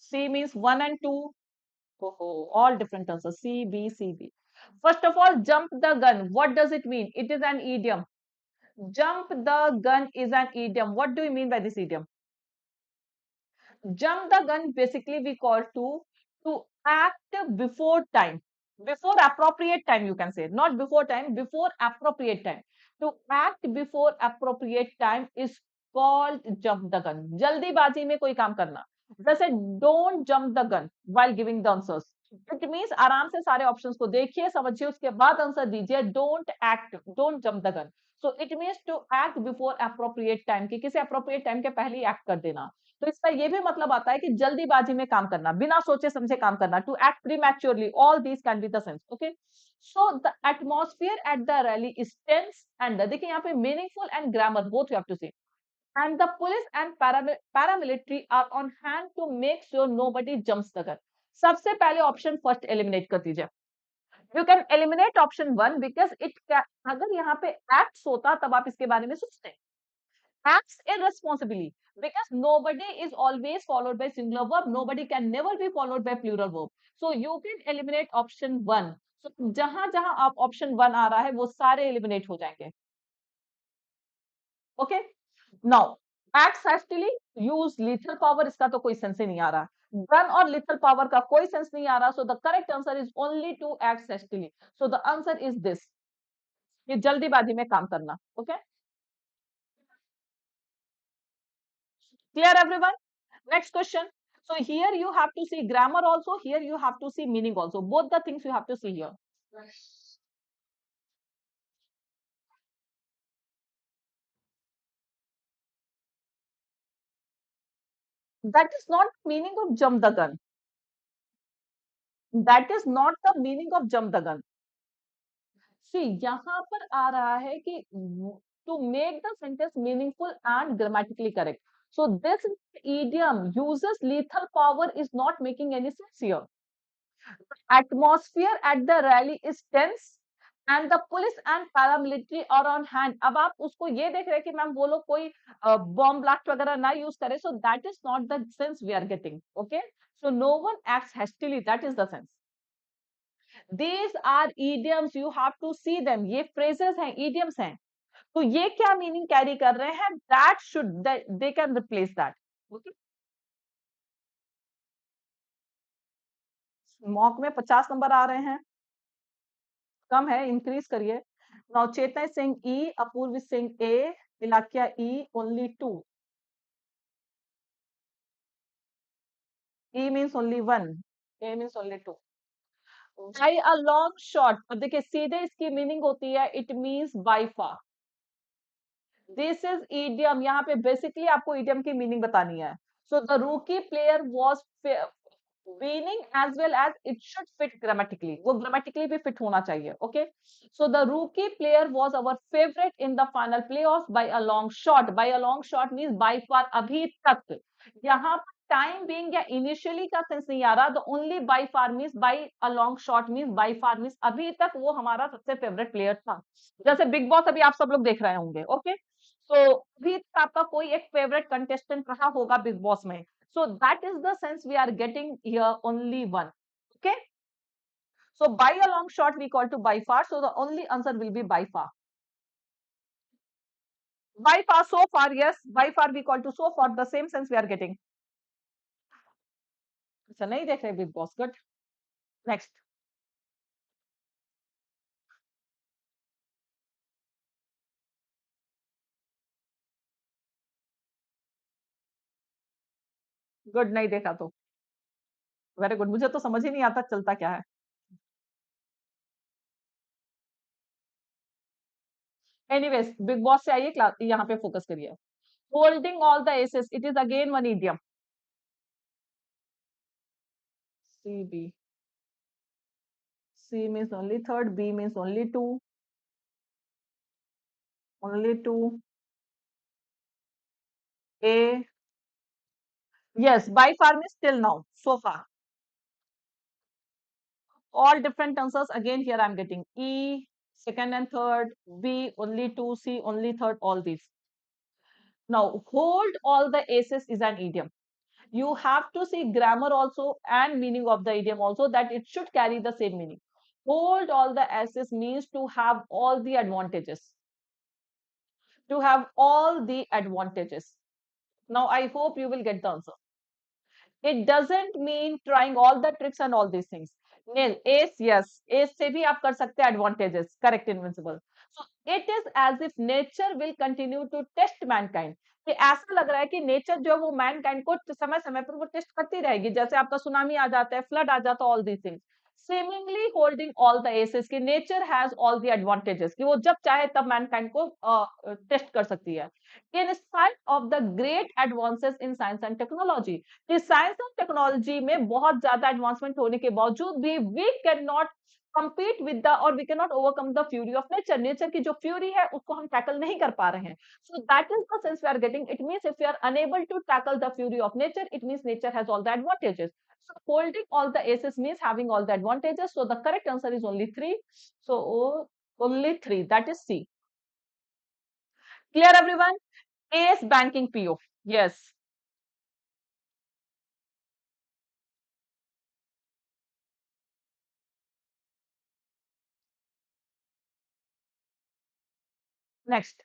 C means 1 and 2. Oh, all different answers. C, B, C, B. First of all, jump the gun. What does it mean? It is an idiom. Jump the gun is an idiom. What do you mean by this idiom? Jump the gun basically we call to act before time. Before appropriate time, you can say. Not before time, before appropriate time. To act before appropriate time is called jump the gun. जल्दीबाजी में कोई काम करना. जैसे don't jump the gun while giving the answers. It means आराम से सारे options को देखिए, समझिए, उसके बाद आंसर दीजिए. Don't act, don't jump the gun. So it means to act before appropriate time, कि किसी appropriate time के पहले ही एक्ट कर देना. तो इसका ये भी मतलब आता है कि जल्दीबाजी में काम करना, बिना सोचे समझे काम करना. To act prematurely. All these can be the sense. Okay. So the atmosphere at the rally is tense and, देखिए यहाँ पे meaningful and grammar both you have to see. And the police and paramilitary are on hand to make sure nobody jumps the gun. सबसे पहले option first eliminate कर दीजिए. You can eliminate option 1 because it, अगर यहाँ पे acts होता तब आप इसके बारे में सोचते. acts irresponsibly because nobody is always followed by singular verb. Nobody can never be followed by plural verb. So you can eliminate option 1. So, जहां जहां आप ऑप्शन 1 आ रहा है वो सारे एलिमिनेट हो जाएंगे. Okay, now act hastily, use lethal power, इसका तो कोई सेंस ही नहीं आ रहा. गन और लीथल पावर का कोई सेंस नहीं आ रहा. So the correct answer is only to act hastily. So the answer is this. ये जल्दीबाजी में काम करना. Okay, clear everyone? Next question. So here you have to see grammar also, here you have to see meaning also, both the things you have to see here. That is not meaning of jump the gun. That is not the meaning of jump the gun. See, यहाँ पर आ रहा है कि to make the sentence meaningful and grammatically correct. So this idiom uses lethal power is not making any sense here. Atmosphere at the rally is tense and the police and paramilitary are on hand. अब आप उसको ये देख रहे हैं कि ma'am वो लोग कोई बॉम्ब ब्लास्ट वगैरह ना यूज करे. So that is not the sense we are getting. Okay, so no one acts hastily. That is the sense. These are idioms. You have to see them. ये phrases हैं, idioms हैं. तो ये क्या meaning carry कर रहे हैं? That should they can replace that. Okay? Mock में 50 नंबर आ रहे हैं, कम है, इंक्रीज करिए. Now Chetan Singh E, Apurva Singh A, Ilakkiya E, only 2. E means only 1, A means only 2. By a long shot, अब देखिए सीधे इसकी मीनिंग होती है it means by far. This is idiom. यहाँ पे बेसिकली आपको ईडियम की मीनिंग बतानी है. So the rookie player was winning as well as it should fit grammatically. वो grammatically भी fit होना चाहिए. Okay, so the rookie player was our favorite in the final playoffs by a long shot. By a long shot means by far. अभी तक यहाँ पर time being या initially का सेंस नहीं आ रहा. The only by far means by a long shot means by far means अभी तक वो हमारा सबसे फेवरेट प्लेयर था. जैसे बिग बॉस अभी आप सब लोग देख रहे होंगे. ओके, तो अभी तक आपका कोई एक फेवरेट कंटेस्टेंट रहा होगा बिग बॉस में. So that is the sense we are getting here, only one. Okay. So by a long shot we call to by far. So the only answer will be by far. By far, so far, yes. By far we call to so far. The same sense we are getting. अच्छा नहीं देख रहे big boss. Good. Next. Good, नहीं देखा तो very good. मुझे तो समझ ही नहीं आता चलता क्या है. एनीवेज, बिग बॉस से आइए, क्लास यहाँ पे फोकस करिए. Holding all the aces, it is again one idiom. C B. C means only third, B means only two, only two. A, yes, by far means till now, so far. All different answers. Again, here I'm getting E, second and third, B, only two, C, only third, all these. Now, hold all the aces is an idiom. You have to see grammar also and meaning of the idiom also, that it should carry the same meaning. Hold all the aces means to have all the advantages. To have all the advantages. Now, I hope you will get the answer. It doesn't mean trying all the tricks and all these things. Nail, ace, yes. Ace से भी आप कर सकते हैं advantages. Correct, invincible. So it is as if nature will continue to test mankind. कि ऐसा लग रहा है कि नेचर जो है वो मैनकाइंड को समय समय पर वो टेस्ट करती रहेगी. जैसे आपका सुनामी आ जाता है, फ्लड आ जाता है, all these things. seemingly holding all the aces कि nature has all the advantages कि वो जब चाहे तब मैनकाइंड को टेस्ट कर सकती है. In spite of the great advances in science and technology, कि साइंस और टेक्नोलॉजी में बहुत ज्यादा एडवांसमेंट होने के बावजूद भी we can not compete with the or we cannot overcome the fury of nature. Nature की जो fury है उसको हम tackle नहीं कर पा रहे हैं. So that is the sense we are getting. It means if we are unable to tackle the fury of nature, it means nature has all the advantages. So holding all the aces means having all the advantages. So the correct answer is only 3. So only 3. That is C. Clear everyone? Ace banking PO. Yes. Next,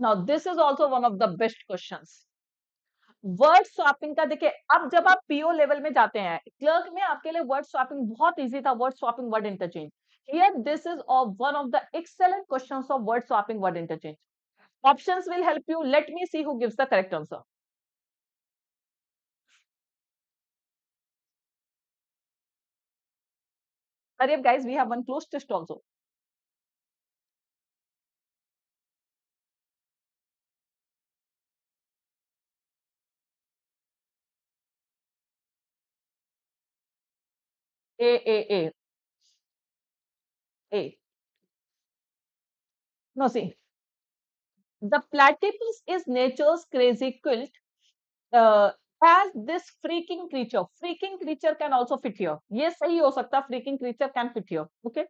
now this is also one of the best questions. Word swapping का देखिए, अब जब आप PO level में जाते हैं, clerk में आपके लिए वर्ड स्वैपिंग बहुत इजी था, word swapping word interchange. Here this is one of the excellent questions of word swapping word interchange. Options will help you, let me see who gives the correct answer. अरे guys, we have one close test also. A. A. No, see, the platypus is nature's crazy quilt. uh, as this freaking creature, freaking creature can also fit here. ये सही हो सकता, freaking creature can fit here. Okay,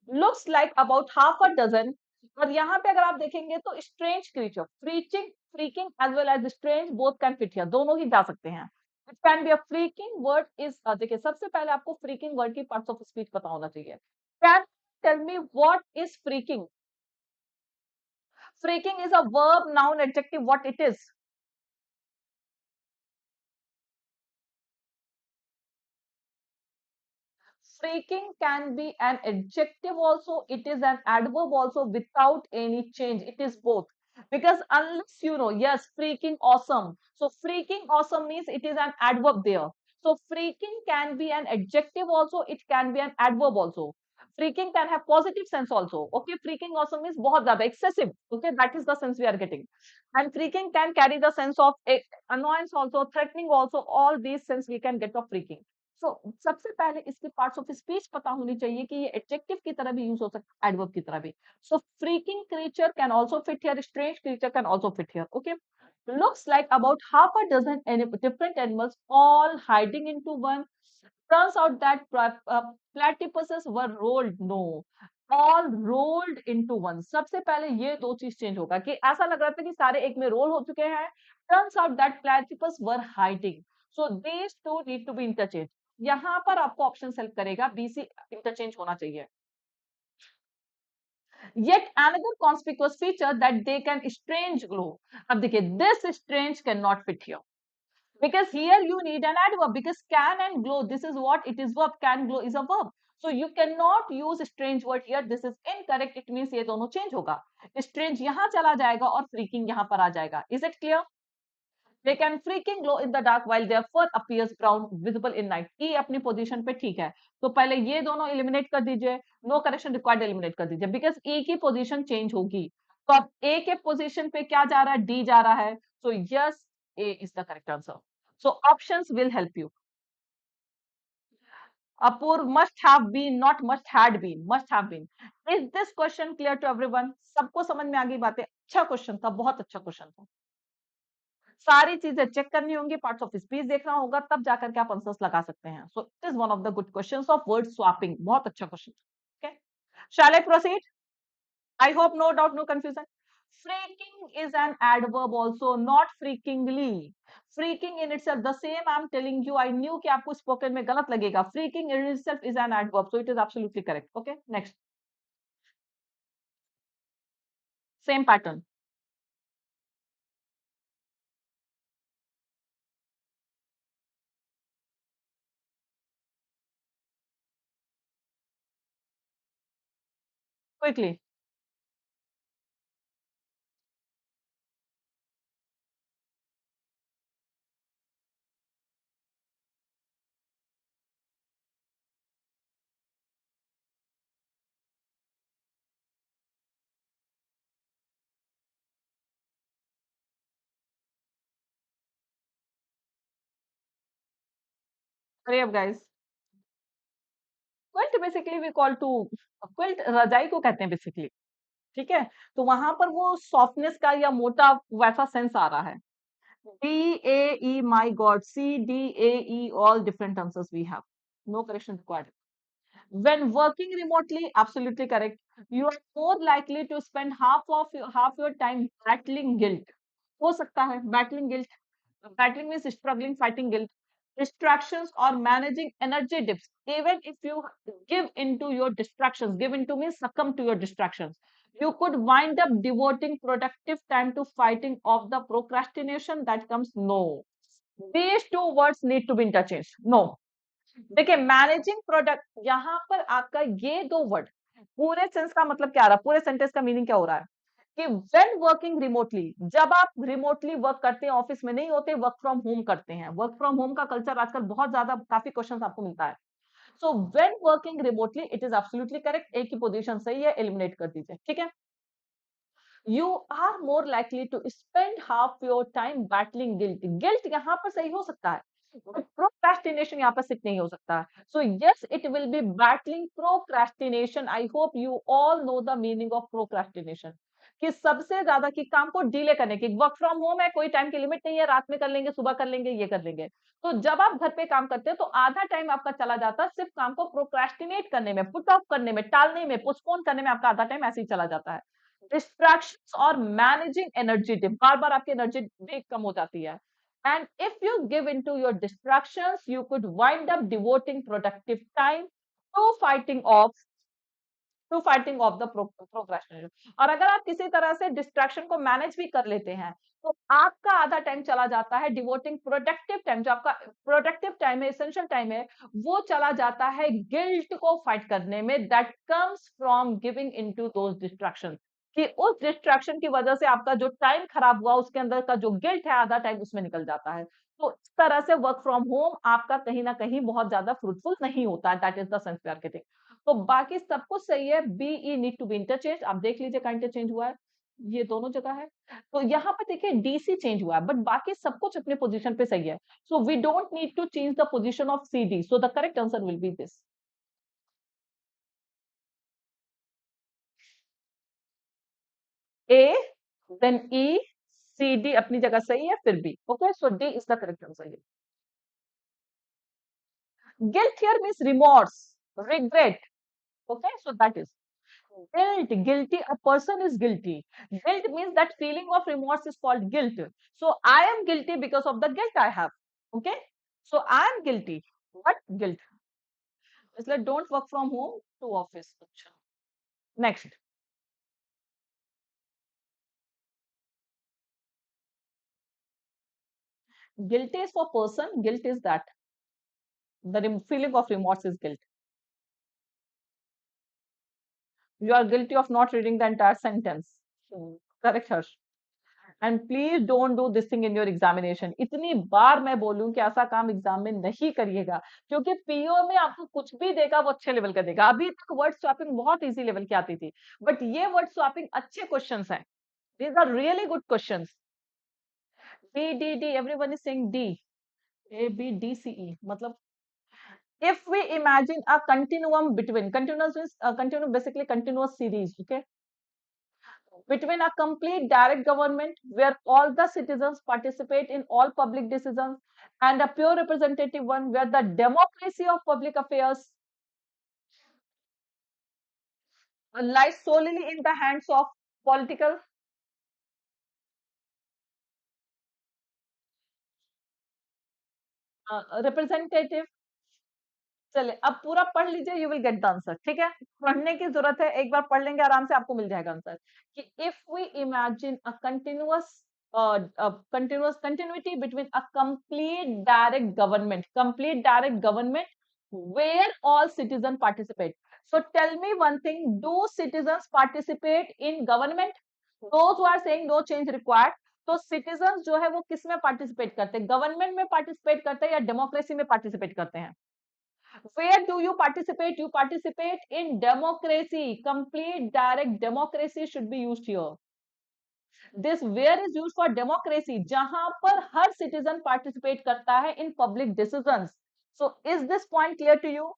looks like about half a dozen. और यहाँ पे अगर आप देखेंगे तो strange creature, freaking, freaking as well as strange both can fit here. दोनों ही जा सकते हैं. It can be a freaking word is देखिए, सबसे पहले आपको freaking word की parts of speech पता होना चाहिए. Can you tell me what is freaking? Freaking is a verb, noun, adjective. What it is? Freaking can be an adjective also, it is an adverb also without any change. It is both. Because unless you know, yes, freaking awesome. So freaking awesome means it is an adverb there. So freaking can be an adjective also, it can be an adverb also. Freaking can have positive sense also. Okay, freaking awesome means बहुत ज़्यादा excessive. Okay, that is the sense we are getting. And freaking can carry the sense of annoyance also, threatening also. All these sense we can get of freaking. सो सबसे पहले इसके parts of speech पता होनी चाहिए कि ये adjective की तरह भी यूज हो सकता है, एडवर्ब की तरह भी. So freaking creature can also fit here, strange creature can also fit here. Okay, looks like about half a dozen different animals all hiding into one. Turns out that platypuses were rolled. No, all rolled into one. सबसे पहले ये दो चीज change होगा कि ऐसा लग रहा था कि सारे एक में रोल हो चुके हैं. Turns out that platypus were hiding. So these two need to be interchanged. यहाँ पर आपको ऑप्शन हेल्प करेगा, बीसी इंटरचेंज होना चाहिए. Yet another conspicuous feature that they can strange glow. अब देखिए, this strange cannot fit here. Because here you need an adverb, because can and glow, this is what it is, verb. Can glow is a verb. So you cannot use strange word here. This is incorrect. It means ये दोनों change होगा. Strange यहाँ चला जाएगा और freaking यहाँ पर आ जाएगा. Is it clear? They can freaking glow in the dark while their fur appears brown visible in night. E अपनी पोजीशन पे ठीक है, तो पहले ये दोनों एलिमिनेट कर दीजिए. नो करेक्शन रिक्वायर्ड, एलिमिनेट कर दीजिए, बिकॉज E की पोजीशन चेंज होगी. तो अब A के पोजीशन पे क्या जा रहा है? D जा रहा है. So yes, A is the correct answer. So options will help you. Apur, must have been, not must had been, must have been. Is this question clear to everyone? सबको समझ में आ गई बातें? अच्छा क्वेश्चन था, बहुत अच्छा क्वेश्चन था. सारी चीजें चेक करनी होंगी, पार्ट्स ऑफ स्पीच देखना होगा, तब जाकर के आप आंसर्स लगा सकते हैं. So it is one of the good questions of word swapping. बहुत अच्छा question. Okay, shall I proceed? I hope no doubt, no confusion. Freaking is an adverb also, not freakingly. Freaking in itself, the same I'm telling you, I knew कि आपको spoken में गलत लगेगा. Freaking in itself is an adverb, so it is absolutely correct. Okay, next, same pattern. Quickly. Hurry up, guys. Quilt basically we call to, quilt रजाई को कहते हैं basically. ठीक है, तो वहां पर वो सॉफ्टनेस का या मोटा वैसा सेंस आ रहा है. DAE, my God, CDAE, all different answers we have. No correction required. When working remotely, absolutely correct. You are more likely to spend half your time battling guilt. हो सकता है battling guilt. Battling means struggling, fighting guilt, distractions, or managing energy dips. Even if you give into your distractions, give into means succumb to your distractions. You could wind up devoting productive time to fighting off the procrastination that comes. No, these two words need to be interchanged. No, देखिए managing product, यहाँ पर आपका ये दो word पूरे sense का मतलब क्या आ रहा है, पूरे सेंटेंस का मीनिंग क्या हो रहा है कि व्हेन वर्किंग रिमोटली, जब आप रिमोटली वर्क करते हैं, ऑफिस में नहीं होते, वर्क फ्रॉम होम करते हैं, वर्क फ्रॉम होम का कल्चर आजकल बहुत ज्यादा, काफी क्वेश्चंस आपको मिलता है। So when working remotely it is absolutely correct, एक ही पोजीशन सही है, एलिमिनेट कर दीजिए, ठीक है। You are more likely to spend half your time battling guilt, guilt यहाँ पर सही हो सकता है, बट प्रोक्रेस्टिनेशन यहाँ पर सिर्फ नहीं हो सकता। So yes, it will be battling procrastination. I hope you all know the meaning of procrastination, कि सबसे ज्यादा की काम को डिले करने की, वर्क फ्रॉम होम है, कोई टाइम की लिमिट नहीं है, रात में कर लेंगे, सुबह कर लेंगे, ये कर लेंगे। तो जब आप घर पे काम करते हैं तो आधा टाइम आपका चला जाता है सिर्फ काम को प्रोक्रेस्टिनेट करने में, पुट ऑफ करने में, टालने में, पोस्टपोन करने में, आपका आधा टाइम ऐसे ही चला जाता है। डिस्ट्रैक्शंस और मैनेजिंग एनर्जी डिप, बार-बार आपकी एनर्जी भी कम हो जाती है। And if you give into your distractions, you could wind up devoting productive time to fighting off the procrastination। और अगर आप किसी तरह से डिस्ट्रैक्शन को मैनेज भी कर लेते हैं, तो आपका आधा टाइम चला जाता है डिवोटिंग प्रोडक्टिव टाइम, जो आपका प्रोडक्टिव टाइम है, एसेंशियल टाइम है, वो चला जाता है गिल्ट को फाइट करने में, that comes from giving into those distraction, कि उस डिस्ट्रैक्शन की वजह से आपका जो टाइम खराब हुआ, उसके अंदर का जो गिल्ट है, आधा टाइम उसमें निकल जाता है। तो इस तरह से वर्क फ्रॉम होम आपका कहीं ना कहीं बहुत ज्यादा फ्रूटफुल नहीं होता, that is the sense we are getting. तो बाकी सब कुछ सही है, B E need to be interchange, आप देख लीजिए कहाँ इंटरचेंज हुआ है, ये दोनों जगह है। तो यहाँ पर देखिए डीसी चेंज हुआ है, बट बाकी सब कुछ अपने पोजीशन पे सही है। So we don't need to change the position of CD, so the correct answer will be this. A, then E, C D अपनी जगह सही है, फिर B, okay, so D is the correct answer. Guilt here means remorse, regret, okay, so that is guilt, guilty, a person is guilty. Guilt means that feeling of remorse is called guilt. So I am guilty because of the guilt I have, okay, so I am guilty, what guilt, इसलिए don't work from home to office। अच्छा, next, guilty is for person, guilt is that the feeling of remorse is guilt। You are guilty of not reading the entire sentence, correct Harsh। And please don't do this thing in your examination, इतनी बार मैं बोलूं कि ऐसा काम exam में नहीं करिएगा, क्योंकि पीओ में आपको कुछ भी देगा वो अच्छे लेवल का देगा। अभी तक वर्ड स्वैपिंग बहुत इजी लेवल की आती थी, बट ये वर्ड स्वैपिंग अच्छे क्वेश्चंस हैं, these are really good questions. D D D, everyone is saying D, A B D C E, मतलब if we imagine a continuum between, continuous means continuum, basically continuous series, okay, between a complete direct government where all the citizens participate in all public decisions and a pure representative one where the democracy of public affairs lies solely in the hands of political representative। चले अब पूरा पढ़ लीजिए, you will get the answer, ठीक है, पढ़ने की जरूरत है, एक बार पढ़ लेंगे आराम से आपको मिल जाएगा आंसर। कि if we imagine a continuous continuity between a complete direct government where all citizen participate. So tell me one thing, do citizens participate in government? Those who are saying no change required, तो citizens जो है वो किस में participate करते हैं, government में participate करते हैं या डेमोक्रेसी में पार्टिसिपेट करते हैं? Where do you participate? You participate in democracy. Complete direct democracy should be used here. This where is used for democracy, जहां पर हर citizen participate करता है in public decisions. So is this point clear to you?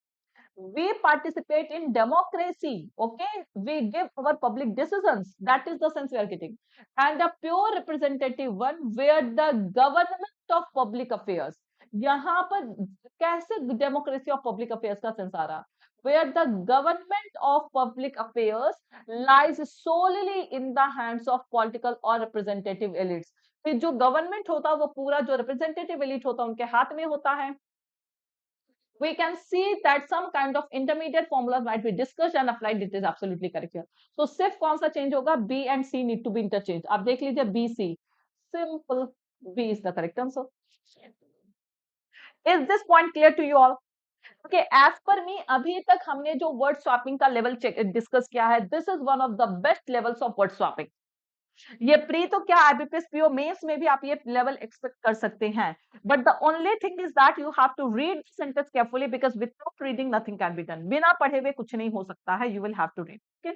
We participate in democracy, okay, we give our public decisions, that is the sense we are getting, and a pure representative one where the government of public affairs, यहाँ पर कैसे democracy of public affairs का sense आ रहा, where the government of public affairs lies solely in the hands of political or representative elites। फिर जो government होता है वो पूरा जो रिप्रेजेंटेटिव एलिट होता है उनके हाथ में होता है। we can see that some kind of intermediate formulas might be discussed and applied. It is absolutely correct here. So सिर्फ कौन सा change होगा? B and C need to be interchanged. आप देख लीजिए B C, simple. B is the correct answer. Is this point clear to you all? Okay, as per me, अभी तक हमने जो word swapping का level discuss किया है, this is one of the best levels of word swapping. ये pre तो क्या IBPS PO मेंस में भी आप ये लेवल एक्सपेक्ट कर सकते हैं, but the only thing is that you have to read the sentence carefully because without reading nothing can be done. बिना पढ़े हुए कुछ नहीं हो सकता है. You will have to read. Okay,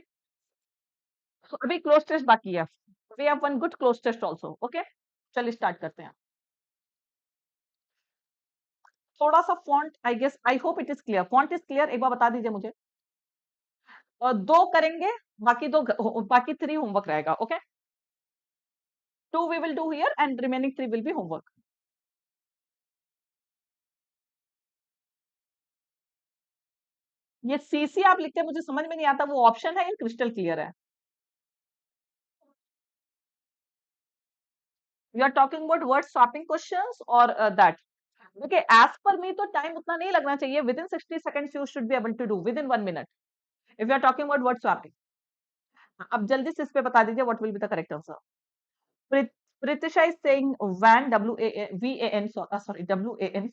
अभी क्लोज टेस्ट बाकी है. We have one good close test also. Okay, चलिए स्टार्ट करते हैं. थोड़ा सा font, I guess, I hope it is clear. Font is clear? एक बार बता दीजिए मुझे. दो करेंगे, बाकी दो, बाकी 3 होमवर्क रहेगा. Okay, 2 we will do here and remaining 3 will be homework. ये सीसी आप लिखते हैं, मुझे समझ में नहीं आता वो ऑप्शन है या क्रिस्टल क्लियर है. You are talking about word swapping questions और दैट. देखिए, एज पर मी तो टाइम उतना नहीं लगना चाहिए. Within 60 seconds you should be able to do within 1 minute if you are talking about word swapping. अब जल्दी से इस पे बता दीजिए what will be the correct answer. Pritisha is saying van, WAN, sorry, WAN.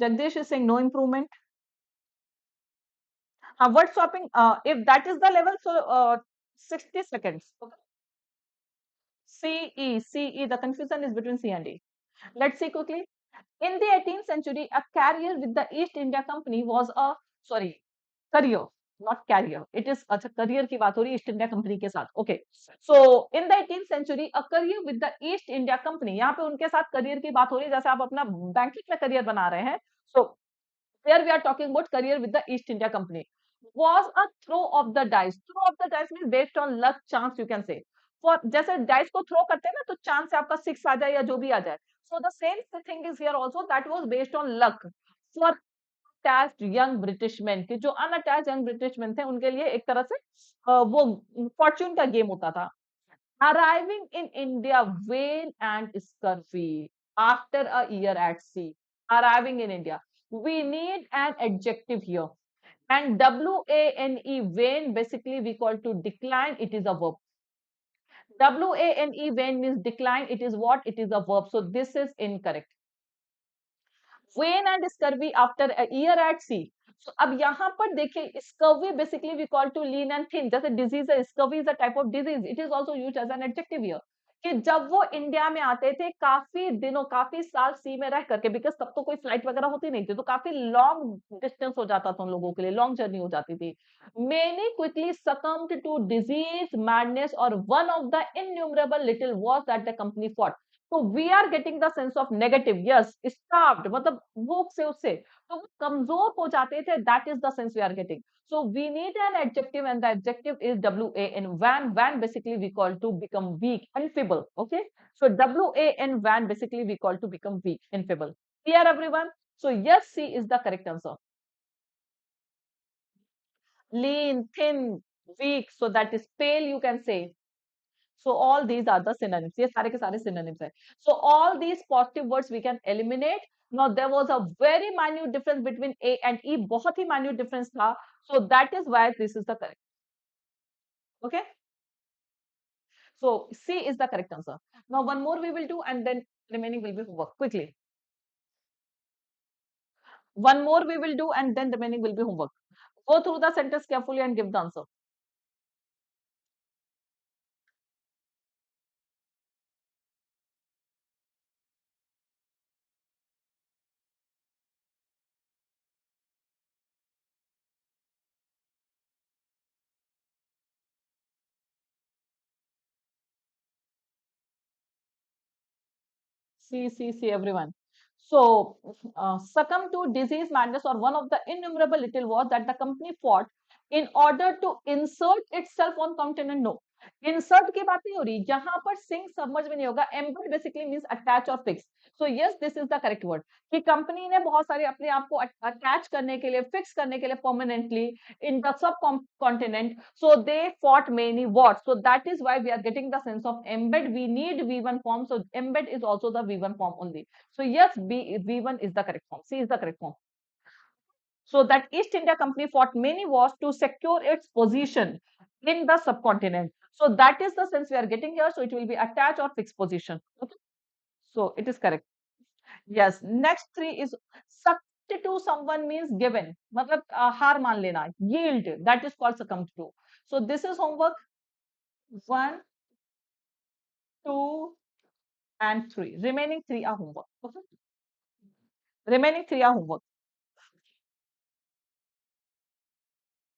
Jagdish is saying no improvement. Word swapping, if that is the level, so 60 seconds. Okay. CE, the confusion is between C and E. Let's see quickly. In the 18th century, a carrier with the East India Company was a, sorry, courier, not carrier. It is अच्छा courier की बात हो रही है East India Company के साथ. Okay. So in the 18th century, a courier with the East India Company, यहाँ पे उनके साथ courier की बात हो रही है, जैसे आप अपना बैंकिंग में करियर बना रहे हैं. So here we are talking about career with the East India Company. Was a throw of the dice. Throw of the dice means based on luck, chance, you can say. For जैसे dice को throw करते हैं ना, तो chance से आपका 6 आ जाए या जो भी आ जाए. So the same thing is here also. That was based on luck. For attached young British men, कि जो unattached young British men थे, उनके लिए एक तरह से वो fortune का game होता था. Arriving in India, vain and scurvy after a year at sea. Arriving in India. We need an adjective here. And W-A-N-E, vain, basically we call to decline. It is a verb. W-A-N-E, vain means decline. It is what? It is a verb. So this is incorrect. Vain and scurvy after a year at sea. So अब यहाँ पर देखिए, scurvy basically we call to lean and thin. जैसे disease है, scurvy is a type of disease. It is also used as an adjective here. कि जब वो India में आते थे, काफी दिनों, काफी साल सी में रह करके, बिकॉज तब तो कोई फ्लाइट वगैरह होती नहीं थी, तो काफी लॉन्ग डिस्टेंस हो जाता था उन लोगों के लिए, लॉन्ग जर्नी हो जाती थी. Many quickly succumbed to disease, madness, or one of the innumerable little wars that the company fought. तो we are getting the sense of negative. Yes, starved मतलब भूख से, उससे तो वो कमजोर हो जाते थे. That is the sense we are getting. So we need an adjective and the adjective is WAN. Van, van basically we call to become weak and feeble. Okay. So WAN, van basically we call to become weak and feeble. Clear everyone? So yes, C is the correct answer. Lean, thin, weak. So that is pale, you can say. So all these are the synonyms. ये सारे के सारे synonyms है. So all these positive words we can eliminate. Now there was a very minute difference between A and E. बहुत ही minute difference था. So that is why this is the correct. Okay. So C is the correct answer. Now one more we will do and then remaining will be homework. Quickly. One more we will do and then remaining will be homework. Go through the sentence carefully and give the answer. See, everyone. So, succumb to disease, madness, or one of the innumerable little wars that the company fought in order to insert itself on continent. No. Insert की बात नहीं हो रही, यहाँ पर sink समझ में नहीं होगा, एम्बेड बेसिकली मींस अटैच और fix. So yes, this is the correct word, कि कंपनी ने बहुत सारे अपने आप को अटैच करने के लिए, फिक्स करने के लिए permanently in the subcontinent, so they fought many wars, so that is why we are getting the sense of embed, we need V1 form, so embed is also the V1 form only. So yes, V1 is the correct form, C is the correct form. So that East India Company fought many wars to secure its position in the subcontinent. So that is the sense we are getting here. So it will be attached or fixed position. Okay. So it is correct. Yes. Next three is substitute someone means given. मतलब हार मान लेना. Yield. That is called succumb to. So this is homework 1, 2, and 3. Remaining 3 are homework. Okay. Remaining 3 are homework.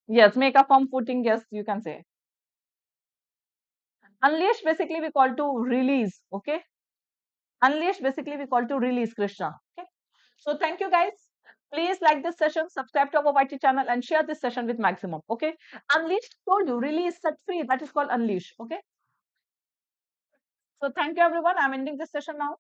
Yes. Make a firm footing. Yes, you can say. Unleash basically we call to release. Okay. Unleash basically we call to release, Krishna. Okay. So thank you guys. Please like this session, subscribe to our YT channel and share this session with maximum. Okay. Unleash told you, release, set free. That is called unleash. Okay. So thank you everyone. I'm ending this session now.